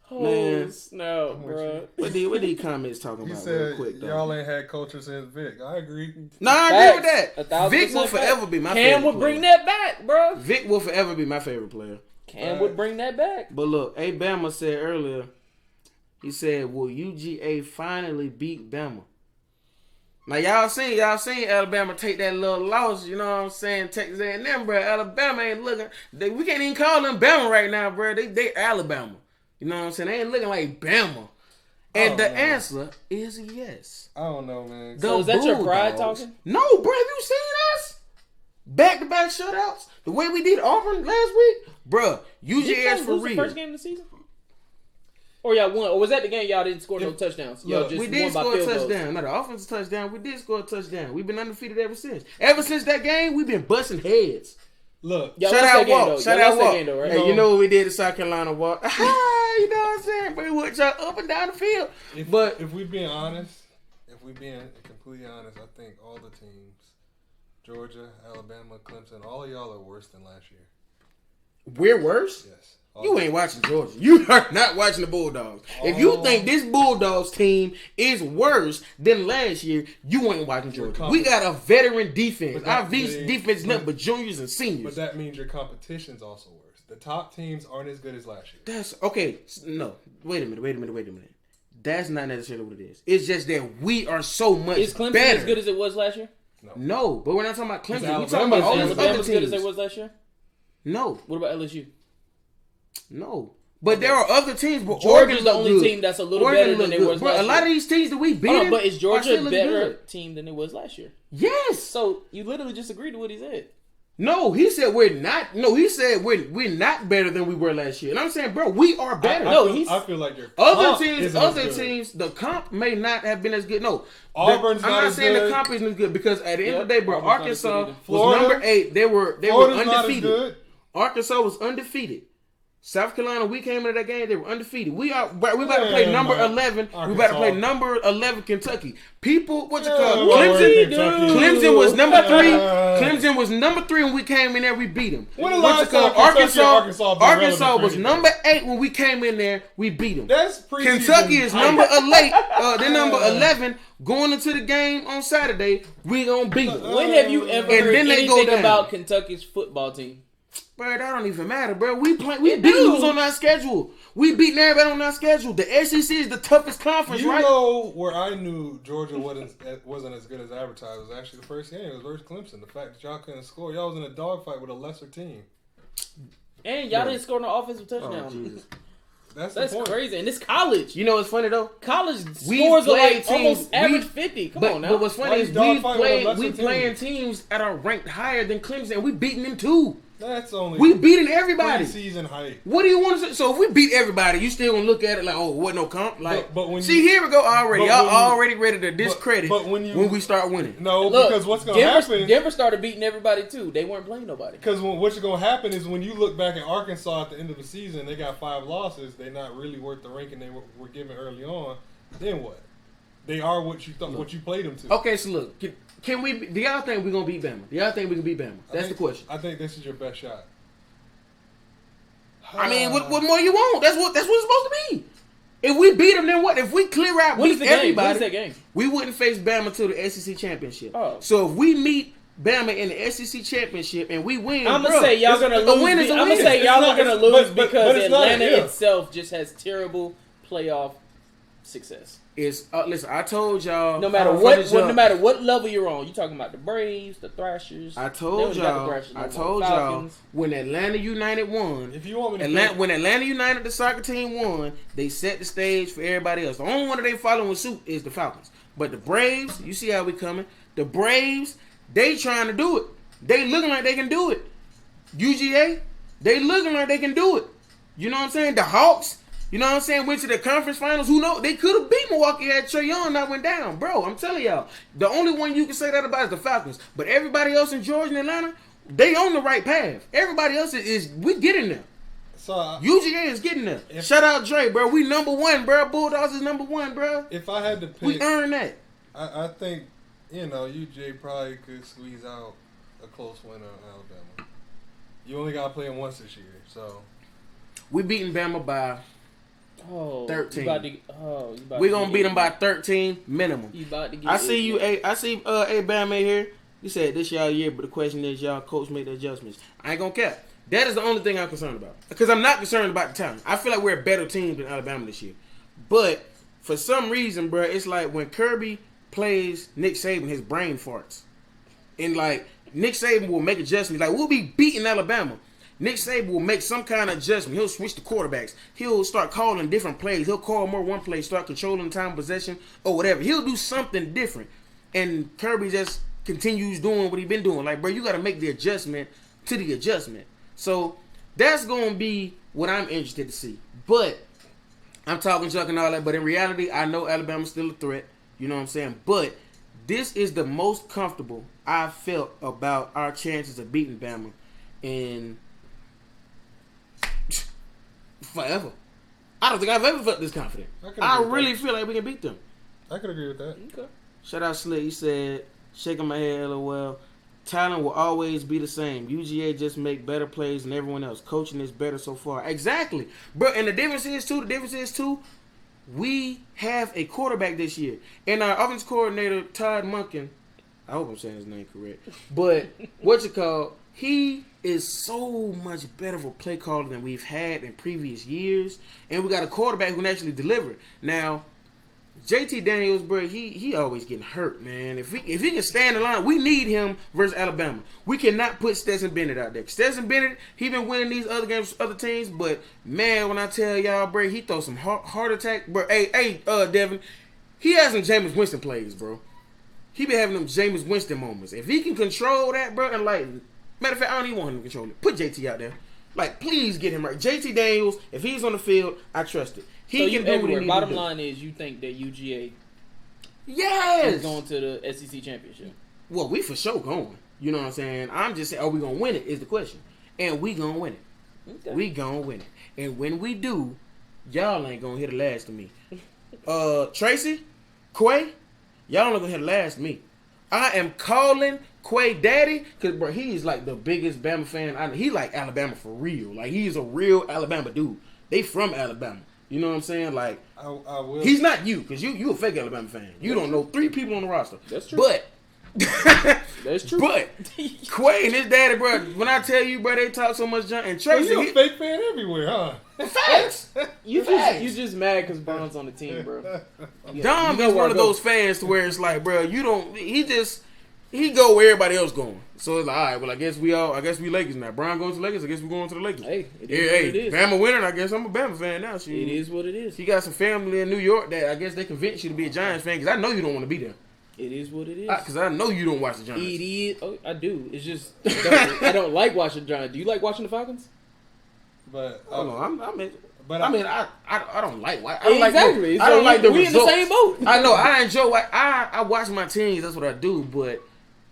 Man, no, bro. What these comments talking about real quick, though? Y'all ain't had culture since Vic. I agree. No, I agree with that. Vic will forever be my favorite Cam would bring that back, bro. Vic will forever be my favorite player. Cam would bring that back. But look, Bama said earlier, he said, will UGA finally beat Bama? Now, y'all seen Alabama take that little loss, you know what I'm saying? Texas A&M, bro. Alabama ain't looking. We can't even call them Bama right now, bro. They Alabama. You know what I'm saying? They ain't looking like Bama. And the answer is yes. I don't know, man. So is that your pride talking? No, bro. Have you seen us? Back-to-back shutouts? The way we did Auburn last week? Bro, UGA for real. The first game of the season? Or y'all won? Or was that the game y'all didn't score no touchdowns? Y'all just we did score a touchdown. Not an offensive touchdown. We did score a touchdown. We've been undefeated ever since. Ever since that game, we've been busting heads. Look, Y'all shout lost out that game, Walk. though. Shout Y'all out lost that Walk. game, though, right? Hey, you know what we did at South Carolina Walk? You know what I'm saying? But we went y'all up and down the field. But if we're being honest, if we're being completely honest, I think all the teams, Georgia, Alabama, Clemson, all of y'all are worse than last year. we're worse? Yes. You ain't watching Georgia. You are not watching the Bulldogs. If you think this Bulldogs team is worse than last year, you ain't watching Georgia. We got a veteran defense. Our defense is nothing but juniors and seniors. But that means your competition's also worse. The top teams aren't as good as last year. That's okay. No, wait a minute. That's not necessarily what it is. It's just that we are so much Is Clemson better. as good as it was last year? No, but we're not talking about Clemson. We're Is talking about all Is these other Alabama as good as teams. it was last year? No, What about LSU? no. But there are other teams. But Georgia's the look only good. team that's a little Oregon better than look it good. was Bro, last a lot year. of these teams that we beat, Hold on, but is are Georgia still a looking better good. team than it was last year? Yes. So you literally just agreed to what he said. No, he said we're not. No, he said we're not better than we were last year. And I'm saying, bro, we are better. I feel like your comp isn't as good. The comp may not have been as good. No, Auburn's I'm not not as saying good. the comp isn't as good because at the end of the day, bro, Auburn's not as Arkansas good was Florida- number 8. They were Florida's not as undefeated. good. Arkansas was undefeated. South Carolina, we came into that game, they were undefeated. We about to play number 11. We about to play number 11 Kentucky. People, what you call Clemson was number 3. Clemson was number 3 when we came in there. We beat them. When the last time Kentucky or Arkansas been Arkansas relevant was for number 8 when we came in there. We beat them. That's preseason Kentucky is hype. number 11. They're number 11 going into the game on Saturday. We gonna beat them. When have you ever And heard then they go anything down. about Kentucky's football team? Bro, that don't even matter, bro. We beat who's on our schedule. We beating everybody on our schedule. The SEC is the toughest conference, You right? know where I knew Georgia wasn't as good as advertised was actually the first game. It was versus Clemson. The fact that y'all couldn't score, y'all was in a dogfight with a lesser team. And y'all didn't score no offensive touchdown. Jesus. That's That's the point. crazy. And it's college. You know what's funny though? College We scores are played like almost teams- average we- 50. Come But on now. what's Why funny you is dogfight with a lesser we team? playing teams that are ranked higher than Clemson, and we beating them too. That's only We beating everybody. preseason hype. What do you want to say? So if we beat everybody, you still gonna look at it like, oh, what no comp? Like, But when see, you- here we go already. but Y'all when you- already ready to discredit but when we start winning. No, Look, because what's going to happen? Denver started beating everybody too. They weren't playing nobody. Because what's going to happen is when you look back at Arkansas at the end of the season, they got 5 losses. They're not really worth the ranking they were given early on. Then what? They are what you thought, what you played them to. Okay, so look, can we? Do y'all think we gonna beat Bama? Do y'all think we can beat Bama? That's the question. I think this is your best shot. I mean, what more you want? That's what it's supposed to be. If we beat them, then what? If we clear out, What is beat the game? everybody, What is that game? we wouldn't face Bama till the SEC championship. Oh. So if we meet Bama in the SEC championship and we win, I'm gonna bruh, say y'all gonna a lose. win is a I'm win. gonna say y'all are gonna lose but because it's not, Atlanta yeah. itself just has terrible playoff success. It's listen. I told y'all. No matter from what, the jump, no matter what level you're on, you talking about the Braves, the Thrashers. I They told don't got the y'all. Thrashers no I more. told y'all Falcons. when Atlanta United won. If you want me to When Atlanta United, the soccer team won, they set the stage for everybody else. The only one that they following suit is the Falcons. But the Braves, you see how we coming. The Braves, they trying to do it. They looking like they can do it. UGA, they looking like they can do it. You know what I'm saying? The Hawks, you know what I'm saying, went to the conference finals. Who knows? They could have beat Milwaukee had Trae Young not went down. Bro, I'm telling y'all. The only one you can say that about is the Falcons. But everybody else in Georgia and Atlanta, they on the right path. Everybody else is we getting there. So UGA is getting there. Shout out Dre, bro. We number 1, bro. Bulldogs is number 1, bro. if I had to pick, We earned that. I think UJ probably could squeeze out a close win on Alabama. You only got to play them once this year, so We beating Bama by. 13. You We gonna beat them by 13 minimum. You about to get I see you. I see. Bama here. You said this y'all year, but the question is y'all coach made the adjustments. I ain't gonna cap. That is the only thing I'm concerned about. Because I'm not concerned about the talent. I feel like we're a better team than Alabama this year. But for some reason, bro, it's like when Kirby plays Nick Saban, his brain farts. And like Nick Saban will make adjustments. Like we'll be beating Alabama. Nick Saban will make some kind of adjustment. He'll switch the quarterbacks. He'll start calling different plays. He'll call more one play, start controlling time of possession or whatever. He'll do something different. And Kirby just continues doing what he's been doing. Like, bro, you got to make the adjustment to the adjustment. So that's going to be what I'm interested to see. But I'm talking junk and all that. But in reality, I know Alabama's still a threat. You know what I'm saying? But this is the most comfortable I've felt about our chances of beating Bama in forever. I don't think I've ever felt this confident. I really feel like we can beat them. I could agree with that. Okay. Shout out Slick. He said, shaking my head, LOL. Talent will always be the same. UGA just make better plays than everyone else. Coaching is better so far. Exactly. But and the difference is too, we have a quarterback this year. And our offense coordinator, Todd Monken, I hope I'm saying his name correct. But he is so much better of a play caller than we've had in previous years. And we got a quarterback who can actually deliver. Now, JT Daniels, bro, he always getting hurt, man. If he can stand the line, we need him versus Alabama. We cannot put Stetson Bennett out there. Stetson Bennett, he been winning these other games with other teams, but man, when I tell y'all, bro, he throws some heart attack, bro. Hey, Devin, he has some Jameis Winston plays, bro. He been having them Jameis Winston moments. If he can control that, bro, and like, matter of fact, I don't even want him to control it. Put JT out there. Like, please get him right. JT Daniels, if he's on the field, I trust it. He can do what he need bottom to do. line is you think that UGA is going to the SEC championship. Well, we for sure going. You know what I'm saying? I'm just saying, are we going to win it is the question. And we going to win it. Okay. We going to win it. And when we do, y'all ain't going to hear the last of me. Tracy, Quay, y'all ain't going to hear the last of me. I am calling Quay daddy because, bro, he's like the biggest Bama fan. He like Alabama for real. Like, he's a real Alabama dude. They from Alabama. You know what I'm saying? Like, I will. He's not you, because you a fake Alabama fan. You don't know 3 people on the roster. That's true. But that's true. But Quay and his daddy, bro, when I tell you, bro, they talk so much junk. And Tracy, you're a fake fan everywhere, huh? Facts. You just mad because Bond's on the team, bro. Dom is one of those fans to where it's like, bro, you don't. He go where everybody else going. So it's like, all right, well, I guess we Lakers now. Brian goes to Lakers. I guess we going to the Lakers. Hey, it is. Bama winning. I guess I'm a Bama fan now. It is what it is. He got some family in New York that I guess they convinced you to be a Giants fan because I know you don't want to be there. It is what it is. Because I know you don't watch the Giants. It is. Oh, I do. It's just I don't like watching the Giants. Do you like watching the Falcons? But I don't like. I don't like the we results. in the same boat. I know. I enjoy. I watch my teams. That's what I do. But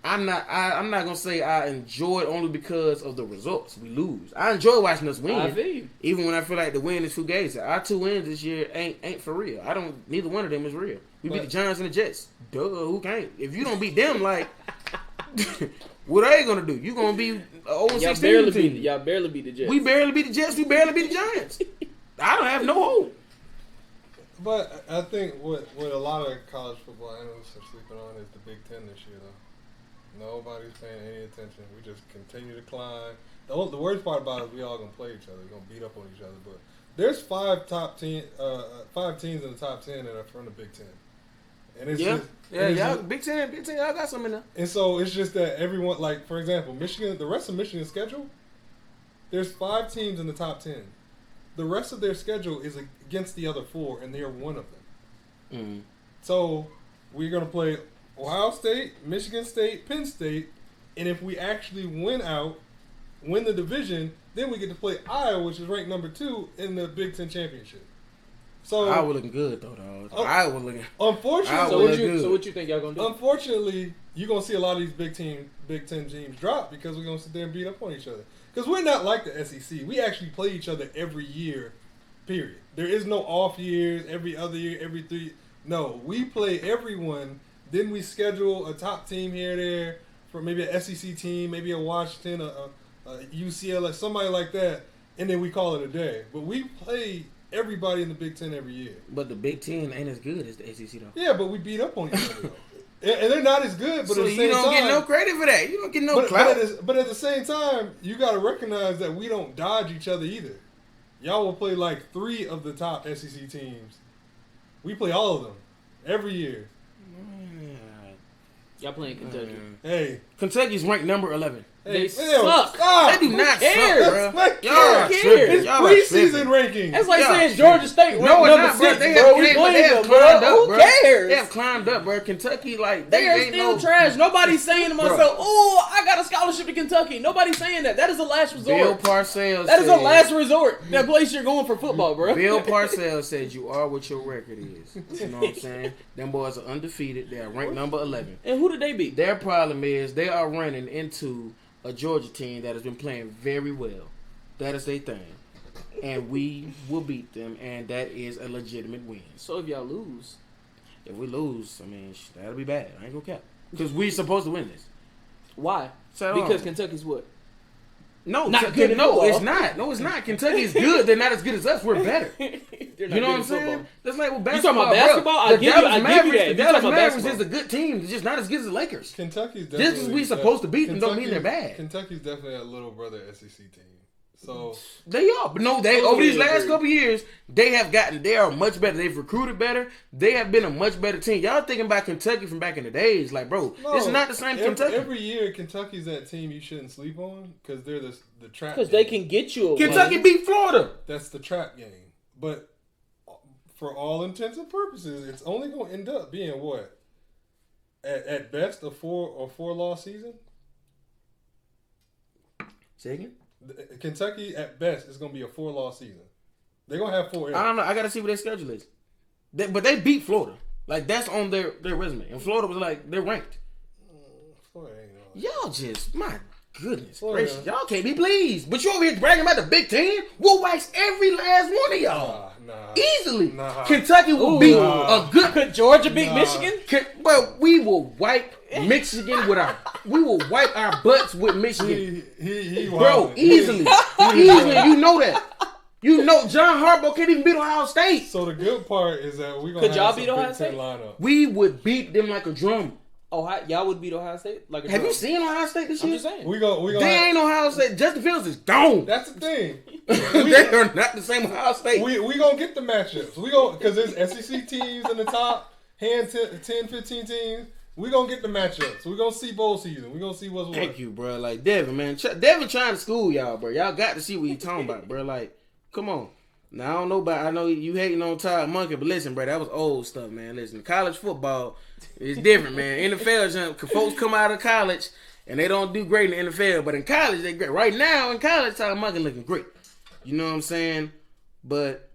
I'm not gonna say I enjoy it only because of the results. We lose. I enjoy watching us win. I feel you. Even when I feel like the win is fugazi. Our 2 wins this year ain't for real. Neither one of them is real. We beat the Giants and the Jets. Duh, who can't? If you don't beat them, like, what are you gonna do? You gonna be 0-16 team. Y'all barely beat the Jets. We barely beat the Jets. We barely beat the Giants. I don't have no hope. But I think what a lot of college football analysts are sleeping on is the Big Ten this year, though. Nobody's paying any attention. We just continue to climb. The worst part about it is we all gonna play each other. We're gonna beat up on each other. But there's 5 teams in the top 10 that are from the Big Ten. And it's Big Ten, y'all got some in there. And so it's just that everyone, like, for example, Michigan, the rest of Michigan's schedule, there's 5 teams in the top 10. The rest of their schedule is against the other 4, and they are one of them. Mm-hmm. So we're going to play Ohio State, Michigan State, Penn State, and if we actually win the division, then we get to play Iowa, which is ranked number 2 in the Big Ten championship. So Iowa looking good though, dog. Iowa looking. Unfortunately, so what you think y'all gonna do? Unfortunately, you're gonna see a lot of these Big Ten teams drop because we're gonna sit there and beat up on each other. Because we're not like the SEC. We actually play each other every year. Period. There is no off years. Every other year, every 3. No, we play everyone. Then we schedule a top team here and there for maybe an SEC team, maybe a Washington, a UCLA, somebody like that, and then we call it a day. But we play everybody in the Big Ten every year. But the Big Ten ain't as good as the SEC though. Yeah, but we beat up on each other though. And they're not as good, but so at the same you don't time, get no credit for that. You don't get no clout. But at the same time, you got to recognize that we don't dodge each other either. Y'all will play like 3 of the top SEC teams. We play all of them every year. Y'all playing Kentucky. Hey, Kentucky's ranked number 11. They suck. They do not cares? suck, bro. Y'all It's preseason rankings. That's like saying Georgia State ranked No, number it's not, 6, bro. bro. They have climbed up, Who bro. cares? They have climbed up, bro. Kentucky, like, they are still trash. Nobody's saying to myself, "Oh, I got a scholarship to Kentucky." Nobody's saying that. That is a last resort. Bill Parcells That is a last resort. That place you're going for football, bro. Bill Parcells said you are what your record is. You know what I'm saying? Them boys are undefeated. They are ranked number 11. And who did they beat? Their problem is they are running into a Georgia team that has been playing very well. That is their thing. And we will beat them, and that is a legitimate win. So if y'all lose, if we lose, I mean, that'll be bad. I ain't gonna cap. Because we supposed to win this. why? So, Because Kentucky's what? No, not good at no, football. it's not. No, it's not. Kentucky's good. They're not as good as us. We're better. They're not You know what I'm good at saying? football. That's like with You basketball. talking about basketball? Bro. I give you that. The You Dallas talking about Mavericks basketball. is a good team. It's just not as good as the Lakers. Kentucky's Just definitely... as we supposed to beat them don't mean they're bad. Kentucky's definitely a little brother SEC team. So They are, but no, they over these last couple years, they are much better. They've recruited better. They have been a much better team. Y'all thinking about Kentucky from back in the days, like, bro, it's not the same Kentucky. Every year, Kentucky's that team you shouldn't sleep on because they're the trap. Because they can get you a Kentucky win. beat Florida. That's the trap game. But for all intents and purposes, it's only going to end up being what? At best, a four loss season. Say again? Kentucky, at best, is going to be a 4-loss season. They're going to have 4 errors. I don't know. I got to see what their schedule is. But they beat Florida. Like, that's on their resume. And Florida was like, they're ranked. Florida ain't all that. Y'all just, my goodness Florida. gracious. Y'all can't be pleased. But you over here bragging about the Big Ten? We'll wax every last one of y'all. Nah. Easily. Nah. Kentucky will beat a good... Could Georgia beat Michigan? But we will wipe Michigan with our... We will wipe our butts with Michigan. He Bro, wildin'. easily. Easily. You know that. You know John Harbaugh can't even beat Ohio State. So the good part is that we're going Could to y'all have beat some Ohio Big Ten State? lineup. We would beat them like a drum. Y'all would beat Ohio State? Like a Have drum. you seen Ohio State this I'm year? just saying. We gonna They ain't Ohio State. Justin Fields is gone. That's the thing. They are not the same Ohio State. We gonna get the matchups. We gonna, because there's SEC teams in the top, 10, 15 teams. We gonna get the matchups. We gonna see bowl season. We gonna see what's what. Thank you, bro. Like Devin, man. Devin trying to school y'all, bro. Y'all got to see what he talking about, bro. Like, come on. Now I don't know about. I know you hating on Todd Monkey, but listen, bro. That was old stuff, man. Listen, college football is different, man. NFL, folks come out of college and they don't do great in the NFL, but in college they great. Right now in college, Todd Monkey looking great. You know what I'm saying? But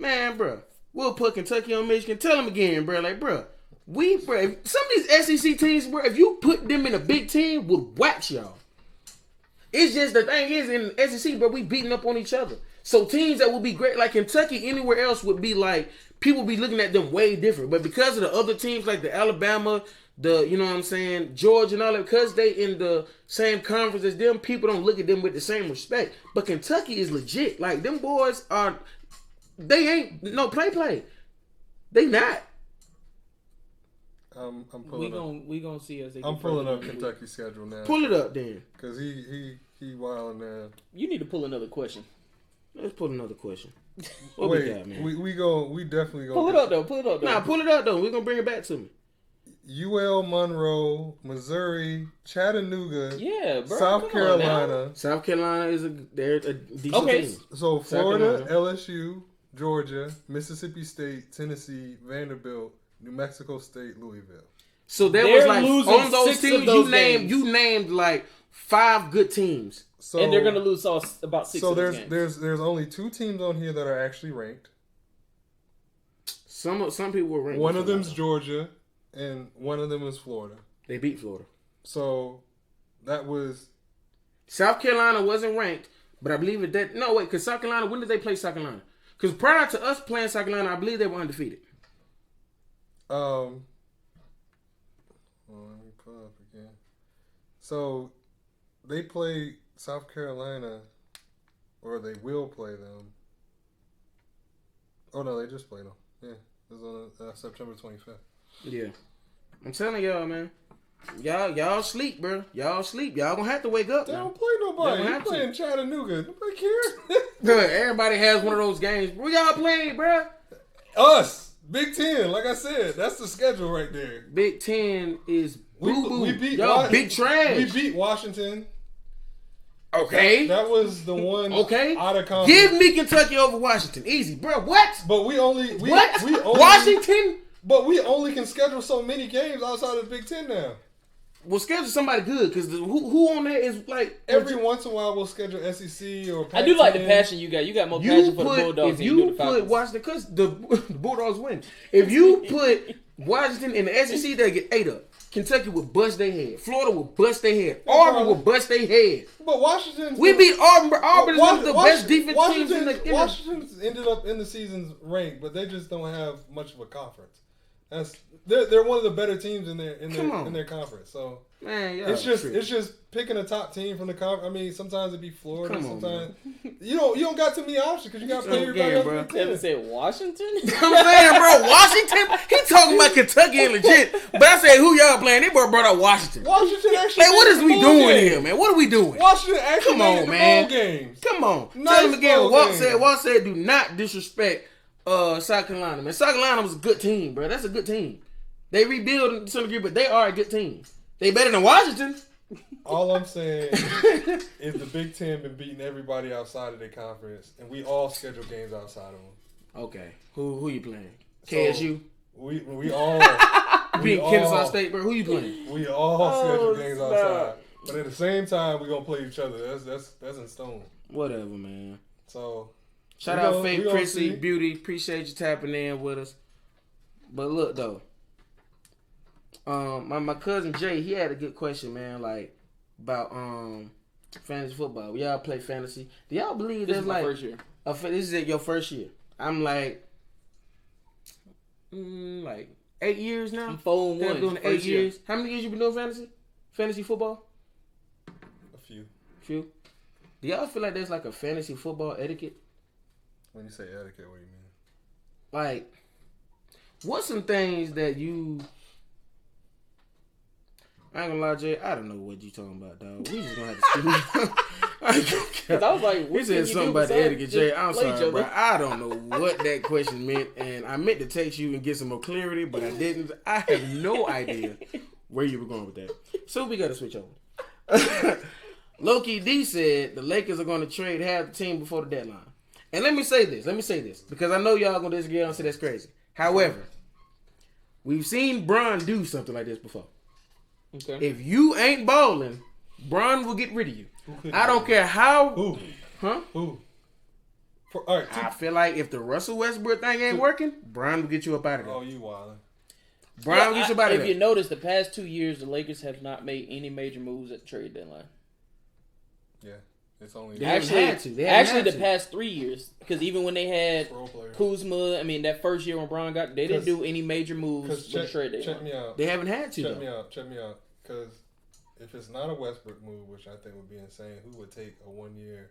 man, bro, we'll put Kentucky on Michigan. Tell them again, bro. Like, bro. Some of these SEC teams, bro, if you put them in a Big Ten, would wax y'all. It's just the thing is in the SEC, bro, we beating up on each other. So teams that would be great, like Kentucky, anywhere else would be like, people be looking at them way different. But because of the other teams like the Alabama, you know what I'm saying, Georgia and all that, because they in the same conference as them, people don't look at them with the same respect. But Kentucky is legit. Like, them boys are, they ain't, no, play. They not. I'm pulling up. We gonna see as they. I'm pulling up Kentucky's schedule now. Pull it up then. Cause he wilding now. You need to pull another question. Let's pull another question. What Wait, we got, man? we definitely go. Pull it up though. Nah, pull it up though. We're gonna bring it back to me. UL Monroe, Missouri, Chattanooga, Yeah, bro. South Carolina. South Carolina is they're a decent Okay. team. So Florida, Carolina. LSU, Georgia, Mississippi State, Tennessee, Vanderbilt, New Mexico State, Louisville. So there They're was like losing on those 6 of teams those you named like 5 good teams. So And they're gonna lose about 6 So of those games. there's only 2 teams on here that are actually ranked. Some people were ranked. One of before them's that. Georgia, and one of them is Florida. They beat Florida. So that was South Carolina wasn't ranked, but I believe it that no wait, because South Carolina, when did they play South Carolina? Because prior to us playing South Carolina, I believe they were undefeated. Let me pull up again. So they play South Carolina, or they will play them. Oh no, they just played them. Yeah, it was on September 25th. Yeah, I'm telling y'all, man. Y'all sleep, bro. Y'all sleep. Y'all gonna have to wake up. They now. don't play nobody. They They don't have playing Chattanooga. Nobody cares. Good. Everybody has one of those games. Where y'all playing, bro? Us, Big Ten. Like I said, that's the schedule right there. Big Ten is boo boo. We beat y'all big trash. We beat Washington. Okay. That was the one. Okay. Out of conference. Give me Kentucky over Washington. Easy, bro. What? But we only Washington? But we only can schedule so many games outside of the Big Ten now. Well, schedule somebody good because who on there is like Every once in a while we'll schedule SEC or Pac-10. I do like the passion you got. You got more passion for the Bulldogs if than you do you the Falcons. put Washington, because the Bulldogs win. If you put Washington in the SEC, they get 8 up. Kentucky would bust their head. Florida would bust their head. Auburn would bust their head. But Washington... We beat Auburn. Auburn is one of the best defense teams in the... Washington's ended up in the season's ranked, but they just don't have much of a conference. They're one of the better teams in their conference. So man, it's just picking a top team from the conference. I mean, sometimes it be Florida. Sometimes you don't got too many options because you got to play everybody else. Bro. Never said Washington. I'm saying, bro, Washington. He talking about Kentucky and legit, but I said who y'all playing? They brought out Washington. Washington actually. Hey, what is we doing here, man? What are we doing? Washington actually made the bowl games. Come on, Nice tell him again. bowl Walt said, do not disrespect South Carolina, man. South Carolina was a good team, bro. That's a good team. They rebuild to some degree, but they are a good team. They better than Washington. All I'm saying is the Big Ten been beating everybody outside of their conference, and we all schedule games outside of them. Okay, who you playing? KSU. We all beating Kennesaw State, bro. Who you playing? We all schedule games outside, but at the same time, we gonna play each other. That's in stone. Whatever, man. So shout out Faith, Chrissy, Beauty. Appreciate you tapping in with us. But look though. My cousin Jay, he had a good question, man, like about fantasy football. Y'all play fantasy. Do y'all believe this there's is my like first year? This is your first year? I'm like 8 years now. I'm 4-1. Doing 8 years. How many years you been doing fantasy football? A few. Do y'all feel like there's like a fantasy football etiquette? When you say etiquette, what do you mean? Like, what's some things that you... I ain't gonna lie, Jay. I don't know what you talking about, dog. We just gonna have to speak. Cause I was like, he said something about the etiquette, Jay. I'm sorry, bro. I don't know what that question meant, and I meant to text you and get some more clarity, but I didn't. I have no idea where you were going with that. So we got to switch over. Loki D said the Lakers are going to trade half the team before the deadline. And let me say this, because I know y'all gonna disagree and say that's crazy. However, we've seen Bron do something like this before. Okay. If you ain't balling, Bron will get rid of you. I don't care how. Who? Huh? Who? All right. I feel like if the Russell Westbrook thing ain't working, Bron will get you up out of there. Oh, you wildin'. Bron will get you up out of there. If you notice, the past 2 years, the Lakers have not made any major moves at the trade deadline. Yeah. It's only They actually the past 3 years, because even when they had Kuzma, I mean that first year when Bron got, they didn't do any major moves with the trade deadline. Check me out. They haven't had to. Check me out. Because if it's not a Westbrook move, which I think would be insane, who would take a 1 year,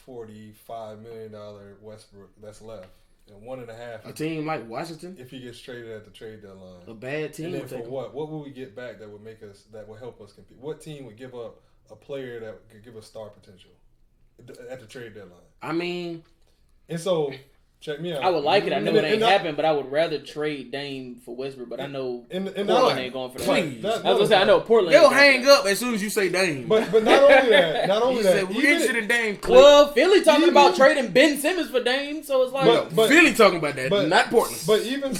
$45 million Westbrook that's left? And 1.5. A team like Washington, if he gets traded at the trade deadline, a bad team. And then for what? What would we get back that would help us compete? What team would give up a player that could give us star potential at the trade deadline? I mean, and so check me out. I would like it. I know it ain't happened, but I would rather trade Dame for Westbrook. But I know Portland ain't going for that. Please, I was gonna say I know Portland. They'll hang up as soon as you say Dame. But not only that, we're interested in Dame. Well, Philly talking about trading Ben Simmons for Dame, so it's like but Philly talking about that, not Portland. But even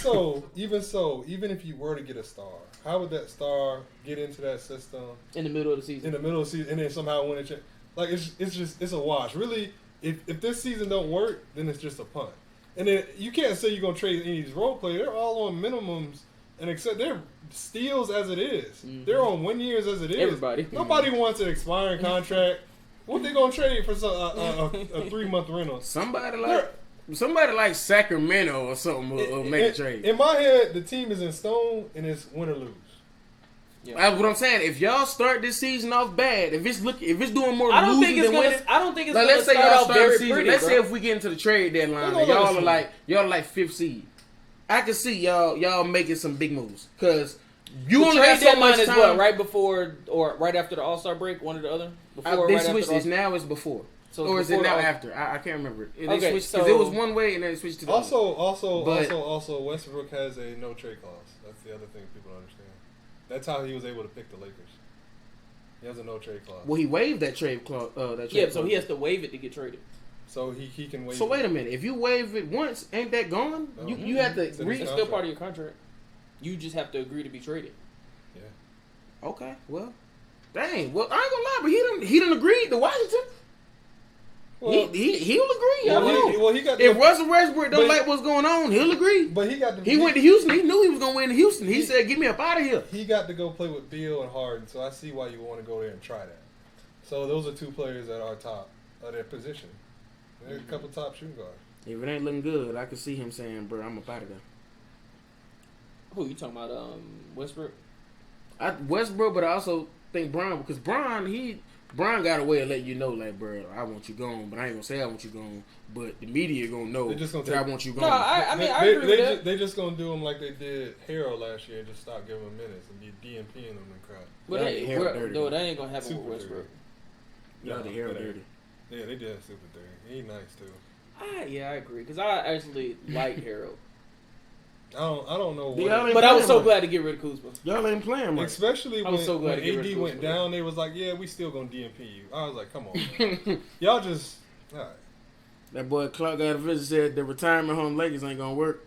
if you were to get a star, how would that star get into that system in the middle of the season? And then somehow win a like it's a wash. Really, if this season don't work, then it's just a punt. And then you can't say you're gonna trade any of these role players. They're all on minimums, and except they're steals as it is. Mm-hmm. They're on 1 year as it is. Everybody. Nobody wants an expiring contract. What they gonna trade for a 3-month rental? Somebody like Sacramento or something will make a trade. In my head, the team is in stone and it's win or lose. Yeah. That's what I'm saying. If y'all start this season off bad, if it's doing more losing than winning, I don't think it's like, gonna let's say start y'all out start very the season. pretty, Let's bro. say if we get into the trade deadline and y'all are like 5th seed. I can see y'all making some big moves because you only got so much time. What, right before or right after the All-Star break, one or the other. Before, they switched this. Now it's before. So or is it now after? I can't remember. They switched so it was one way and then they switched to the other. Also, Westbrook has a no trade clause. That's the other thing people don't understand. That's how he was able to pick the Lakers. He has a no trade clause. Well, he waived that trade clause. So he has to waive it to get traded. So he can waive. So wait a minute. If you waive it once, ain't that gone? No. You have to. It's still part of your contract. You just have to agree to be traded. Yeah. Okay. Well, dang. Well, I ain't gonna lie, but he done agreed to Washington. He'll agree. Well, he got if Russell Westbrook don't like what's going on, he'll agree. But he went to Houston. He knew he was gonna win in Houston. He said, "Get me up out of here." He got to go play with Beal and Harden, so I see why you want to go there and try that. So those are two players that are top of their position. There's a couple top shooting guards. If it ain't looking good, I can see him saying, "Bro, I'm up out of there." Who you talking about? Westbrook. Westbrook, but I also think Bron, because Bron got a way of letting you know, like, bro, I want you gone, but I ain't gonna say I want you gone. But the media gonna know that I want you gone. No, I agree with that. They just gonna do him like they did Harold last year and just stop giving him minutes and be DNPing him and crap. But that ain't gonna happen with Westbrook. Yeah, the Harold dirty. Yeah, they did super dirty. He nice too. I agree because I actually like Harold. I don't know. But I was so glad to get rid of Kuzma. Y'all ain't playing right. Especially when AD went down, they was like, "Yeah, we still gonna DNP you." I was like, "Come on, man. Y'all just." All right. That boy Clark got a visit said the retirement home Lakers ain't gonna work.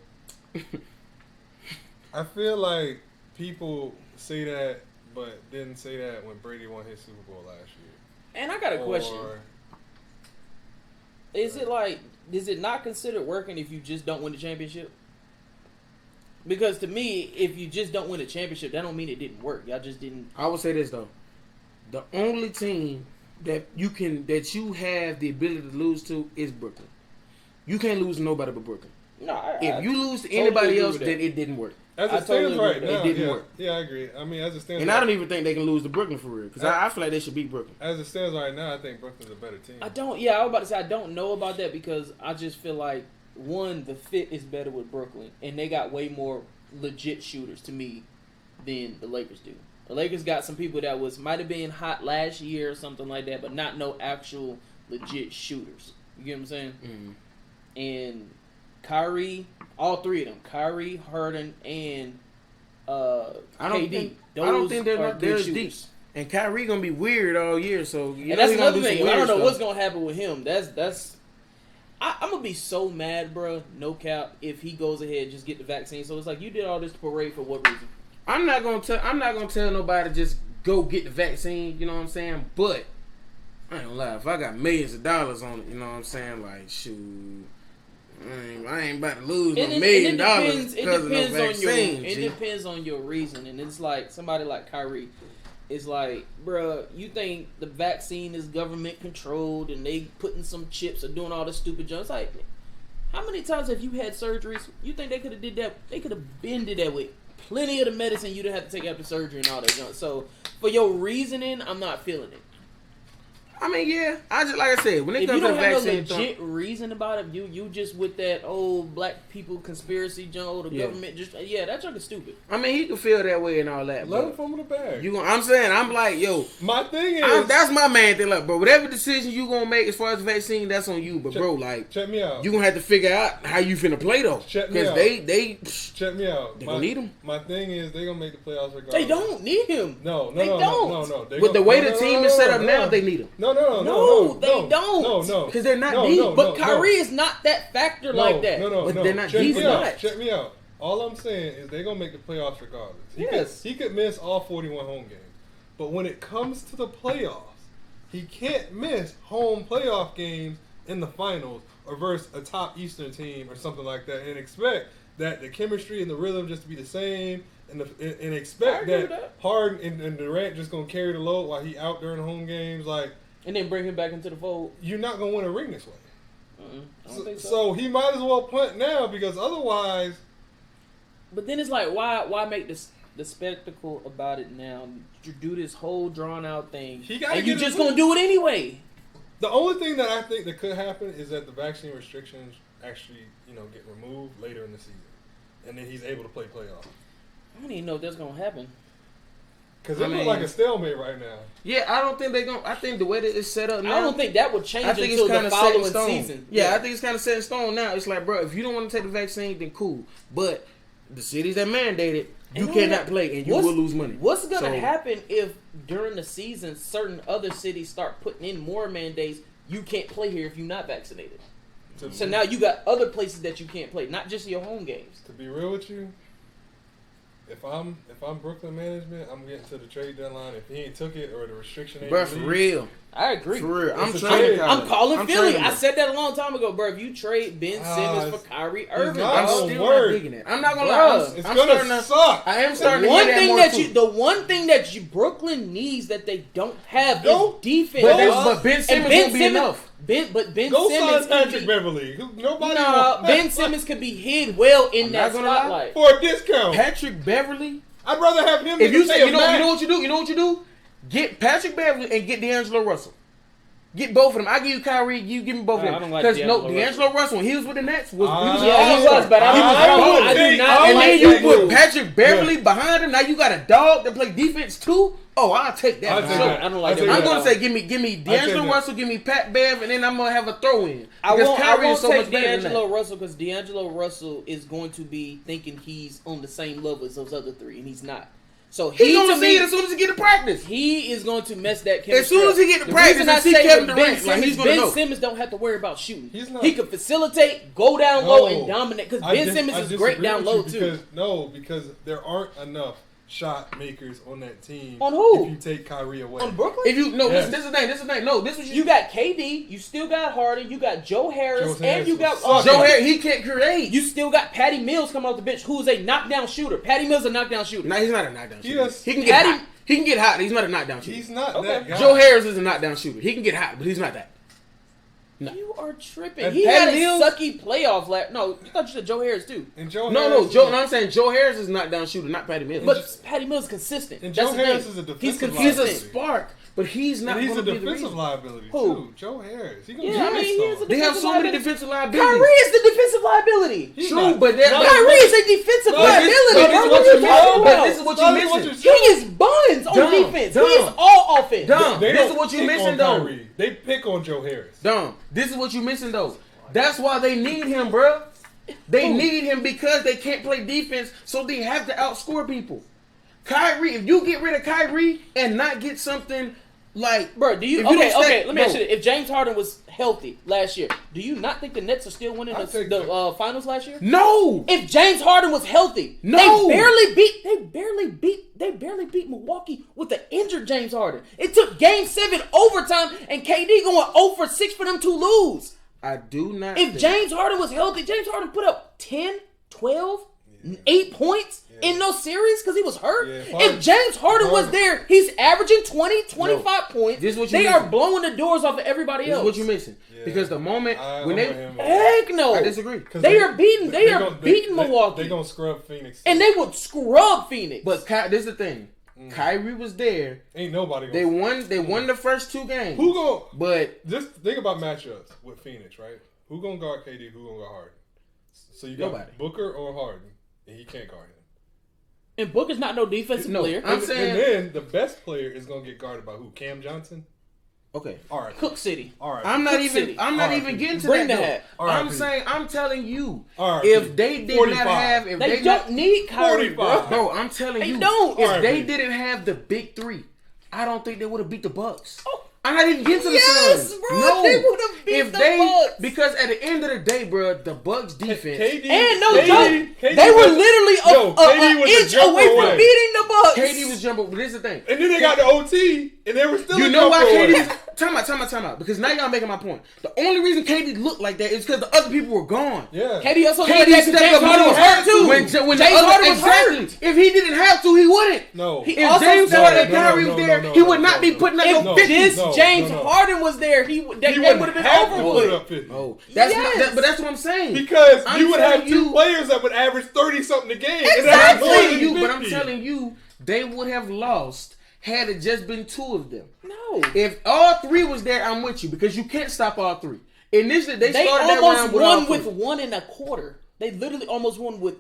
I feel like people say that, but didn't say that when Brady won his Super Bowl last year. And I got a question. Is it not considered working if you just don't win the championship? Because to me, if you just don't win a championship, that don't mean it didn't work. Y'all just didn't. I would say this though: the only team that you have the ability to lose to is Brooklyn. You can't lose to nobody but Brooklyn. No, if you lose to anybody else, then it didn't work. As it stands right now, it didn't work. Yeah, I agree. I mean, as it stands, and I don't even think they can lose to Brooklyn for real because I feel like they should beat Brooklyn. As it stands right now, I think Brooklyn's a better team. I was about to say I don't know about that because I just feel like the fit is better with Brooklyn, and they got way more legit shooters to me than the Lakers do. The Lakers got some people that might have been hot last year or something like that, but not no actual legit shooters. You get what I'm saying? Mm-hmm. And Kyrie, all three of them, Kyrie, Harden, and KD. I don't think they're as deep. And Kyrie gonna be weird all year, so and that's another thing. I don't know what's gonna happen with him. I'm gonna be so mad, bro. No cap. If he goes ahead and just get the vaccine, so it's like you did all this parade for what reason? I'm not gonna tell nobody to just go get the vaccine. You know what I'm saying? But I ain't gonna lie. If I got millions of dollars on it, you know what I'm saying? Like shoot, I ain't about to lose $1 million because of no vaccine. It depends on your reason, and it's like somebody like Kyrie. It's like, bruh, you think the vaccine is government controlled and they putting some chips or doing all this stupid junk. It's like, how many times have you had surgeries? You think they could have did that? They could have been did that with plenty of the medicine you didn't have to take after surgery and all that junk. So, for your reasoning, I'm not feeling it. I mean, yeah. Like I said, when it comes to the vaccine, if you don't have no legit reason about it, you just with that old black people conspiracy junk, the government that junk is stupid. I mean, he can feel that way and all that. Let him from the bag. I'm like, yo. My thing is, that's my main thing. Like, bro, whatever decision you gonna make as far as the vaccine, that's on you. But bro, like, check me out. You gonna have to figure out how you finna play though. Check me out. Because check me out. They gonna need him. My thing is, they gonna make the playoffs regardless. They don't need him. No. With the way the team is set up now, they need him. No, they don't. No. Because they're not deep. But Kyrie is not that factor like that. But they're not deep. Check me out. All I'm saying is they're going to make the playoffs regardless. He could miss all 41 home games. But when it comes to the playoffs, he can't miss home playoff games in the finals or versus a top Eastern team or something like that and expect that the chemistry and the rhythm just to be the same and expect that Harden and Durant just going to carry the load while he out during home games like. And then bring him back into the fold. You're not going to win a ring this way. I don't think so. So he might as well punt now because otherwise... But then it's like, why make the spectacle about it now? You do this whole drawn-out thing, and you're just going to do it anyway. The only thing that I think that could happen is that the vaccine restrictions actually, get removed later in the season. And then he's able to play playoffs. I don't even know if that's going to happen. Because it looks like a stalemate right now. Yeah, I don't think they're going to... I think the way that it's set up now... I don't think that would change until the following season. Yeah, I think it's kind of set in stone now. It's like, bro, if you don't want to take the vaccine, then cool. But the cities that mandated, you cannot play and you will lose money. What's going to happen if during the season certain other cities start putting in more mandates? You can't play here if you're not vaccinated. So now you got other places that you can't play, not just your home games. To be real with you, if I'm Brooklyn management, I'm getting to the trade deadline. If he ain't took it or the restriction ain't for real. I agree. For real, I'm calling Philly. trading I them. said that a long time ago, bro. If you trade Ben Simmons for Kyrie Irving, I'm not still work. not digging it. I'm not gonna lie. It's I'm gonna starting to suck. I am starting to one hear that thing more that too. the one thing that Brooklyn needs that they don't have Go. is defense. But Ben Simmons And won't be enough. Ben Go Simmons sign can Patrick be, Beverly. Nobody nah, wants Ben Simmons could be hid well in I'm that not gonna lie. spotlight. for a discount. Patrick Beverly. I'd rather have him. If than you pay say a you know max. what you do, get Patrick Beverly and get D'Angelo Russell. Get both of them. I give you Kyrie. You give me both of I them. don't like Because D'Angelo Russell, when he was with the Nets, he was Yeah, he was, but I do not and like then you that put move. Patrick Beverly behind him. Now you got a dog that play defense too. Oh, I'll take that. I'll for take sure. that. I don't like I'll that. take I'm that. gonna say give me D'Angelo that. Russell, give me Pat Bev, and then I'm gonna have a throw in. I won't so take much better than D'Angelo that. Russell because D'Angelo Russell is going to be thinking he's on the same level as those other three, and he's not. So He's he gonna to see me, it as soon as he get to practice. he is going to mess that chemistry. As soon as he get to The practice reason and I see say Kevin with Durant, like, he's gonna Ben know. Simmons don't have to worry about shooting. He's not. He can facilitate, go down low, and dominate. Because Ben Simmons is great down low too. Because there aren't enough shot makers on that team. On who? If you take Kyrie away. On Brooklyn, If you no, Yes. this is the thing. No, this was you got KD, you still got Harden, you got Joe Harris, and you got Joe Harris. He can't create. You still got Patty Mills coming off the bench, who's a knockdown shooter. Patty Mills is a knockdown shooter. No, he's not a knockdown shooter. Yes. He can get hot. He can get hot. He's not a knockdown shooter. He's not Okay. that guy. Joe Harris is a knockdown shooter. He can get hot, but he's not that. No. You are tripping. And He Patty had a Mills- sucky playoff last. No, you thought you said Joe Harris too. And Joe No, Harris Joe. No, I'm saying Joe Harris is a knockdown shooter, not Patty Mills. But Patty Mills is consistent. And That's Joe the Harris thing. is a He's defensive he's a consistent. spark, but he's not And he's going a to be the defensive reason. liability Who? too. Joe Harris. He gonna Yeah, I do mean, this he is though. a They have so many liability. defensive liabilities. Kyrie is the defensive liability. He's True, not. but they're No, Kyrie is a defensive No, liability. But bro. this is What what you you talking missing. about? But this is what Tell you me what missing. you're He is buns on Dumb, defense. dumb. He is all offense. Dumb. They This don't is what you pick missing on though. Kyrie. They pick on Joe Harris. Dumb. This is what you missing though. That's why they need him, bro. They need him because they can't play defense, so they have to outscore people. Kyrie, if you get rid of Kyrie and not get something like, Bro, do you? if you Okay, don't okay. stay- Let me ask you no. this. If James Harden was healthy last year, do you not think the Nets are still winning I the think finals last year? No. If James Harden was healthy, No. they barely beat Milwaukee with the injured James Harden. It took Game 7 overtime, and KD going 0 for 6 for them to lose. I do not. If think- James Harden was healthy, James Harden put up 10, 12, 8 points in those series because he was hurt. Yeah, If James Harden was there, he's averaging 20, 25 points. This is what you They are missing. blowing the doors off of everybody This is else. what you're missing. Yeah. Because the moment I'm when with they, him. Heck no. I disagree. 'Cause They are beating they- Milwaukee. They gonna scrub Phoenix. And they would scrub Phoenix. But this is the thing. Kyrie was there. ain't nobody. They Gonna won. They won the first 2 games. Who gonna? But Just think about matchups with Phoenix, right? Who gonna guard KD? Who gonna guard Harden? So you got Nobody. Booker or Harden, and he can't guard him. and Booker's not no defensive No, player. I'm saying- and then the best player is gonna get guarded by who? Cam Johnson. okay. All right. Cook City. All right. I'm not Cook even. City. I'm not All even right. getting to Bring that. the though. hat. All right, I'm Pete. saying. I'm telling you. All right, If Pete. they did 45. not have, if They they don't need Kyrie, 45. bro. bro, I'm telling They you. don't. If All right, they Pete. didn't have the big 3, I don't think they would have beat the Bucks. Oh. I'm not even getting to the Yes, Suns. bro, No, they would've beat if the they Bucks. because at the end of the day, bro, the Bucks defense. KD, And no KD, joke, KD they were was- literally Yo, KD an was a inch jumper away from away. beating the Bucks. KD was jumping, but this is the thing. And then they got the OT, and they were still. You a know why jumper KD away. was time out. Because now y'all making my point. The only reason KD looked like that is because the other people were gone. Yeah. KD also KD said that stepped James up Harden more. was hurt too. When James the other, Harden was exactly. hurt. If he didn't have to, he wouldn't. No. He If also James said Harden and no, Kyrie no, was no, there, no, he no, would not no, be no. putting up If no No, 50. this no, James no. Harden was there, they would have wouldn't been have to over put with. up 50. Oh, that's Yes. not. But that's what I'm saying. Because I'm you would have telling 2 you- players that would average 30 something a game. Exactly. And that's I'm more telling than you, but I'm 50. telling you, they would have lost had it just been 2 of them. No. If all 3 was there, I'm with you because you can't stop all 3. Initially, they started that almost round with all won 3. with 1 1/4. They literally almost won with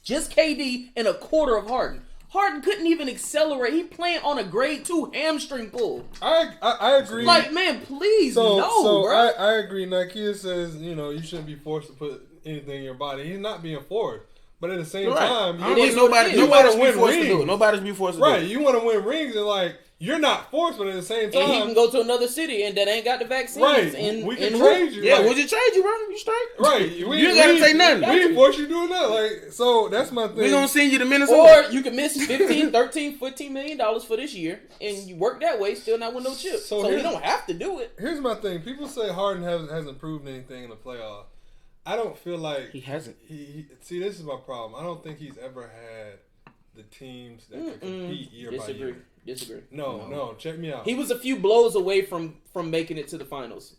just KD and a quarter of Harden. Harden couldn't even accelerate. He playing on a grade 2 hamstring pull. I agree. Like, man, please, so bro. I agree. Nakia says, you shouldn't be forced to put anything in your body. He's not being forced. But at the same Right. time, I don't think nobody's be forced to do it. Nobody's be forced to do it. Right, you want to win rings, and like you're not forced, but at the same time, and he can go to another city and that ain't got the vaccines. Right, we can trade you. Yeah, like, we'll just trade you, bro. You straight. Right, You ain't gotta say nothing. We ain't force you doing nothing. Like, so that's my thing. We gonna send you to Minnesota, or you can miss $15 million for this year, and you work that way, still not win no chips. So you don't have to do it. Here's my thing: people say Harden hasn't proven anything in the playoffs. I don't feel like he hasn't. See, this is my problem. I don't think he's ever had the teams that can compete year by year. Disagree. No, check me out. He was a few blows away from making it to the finals.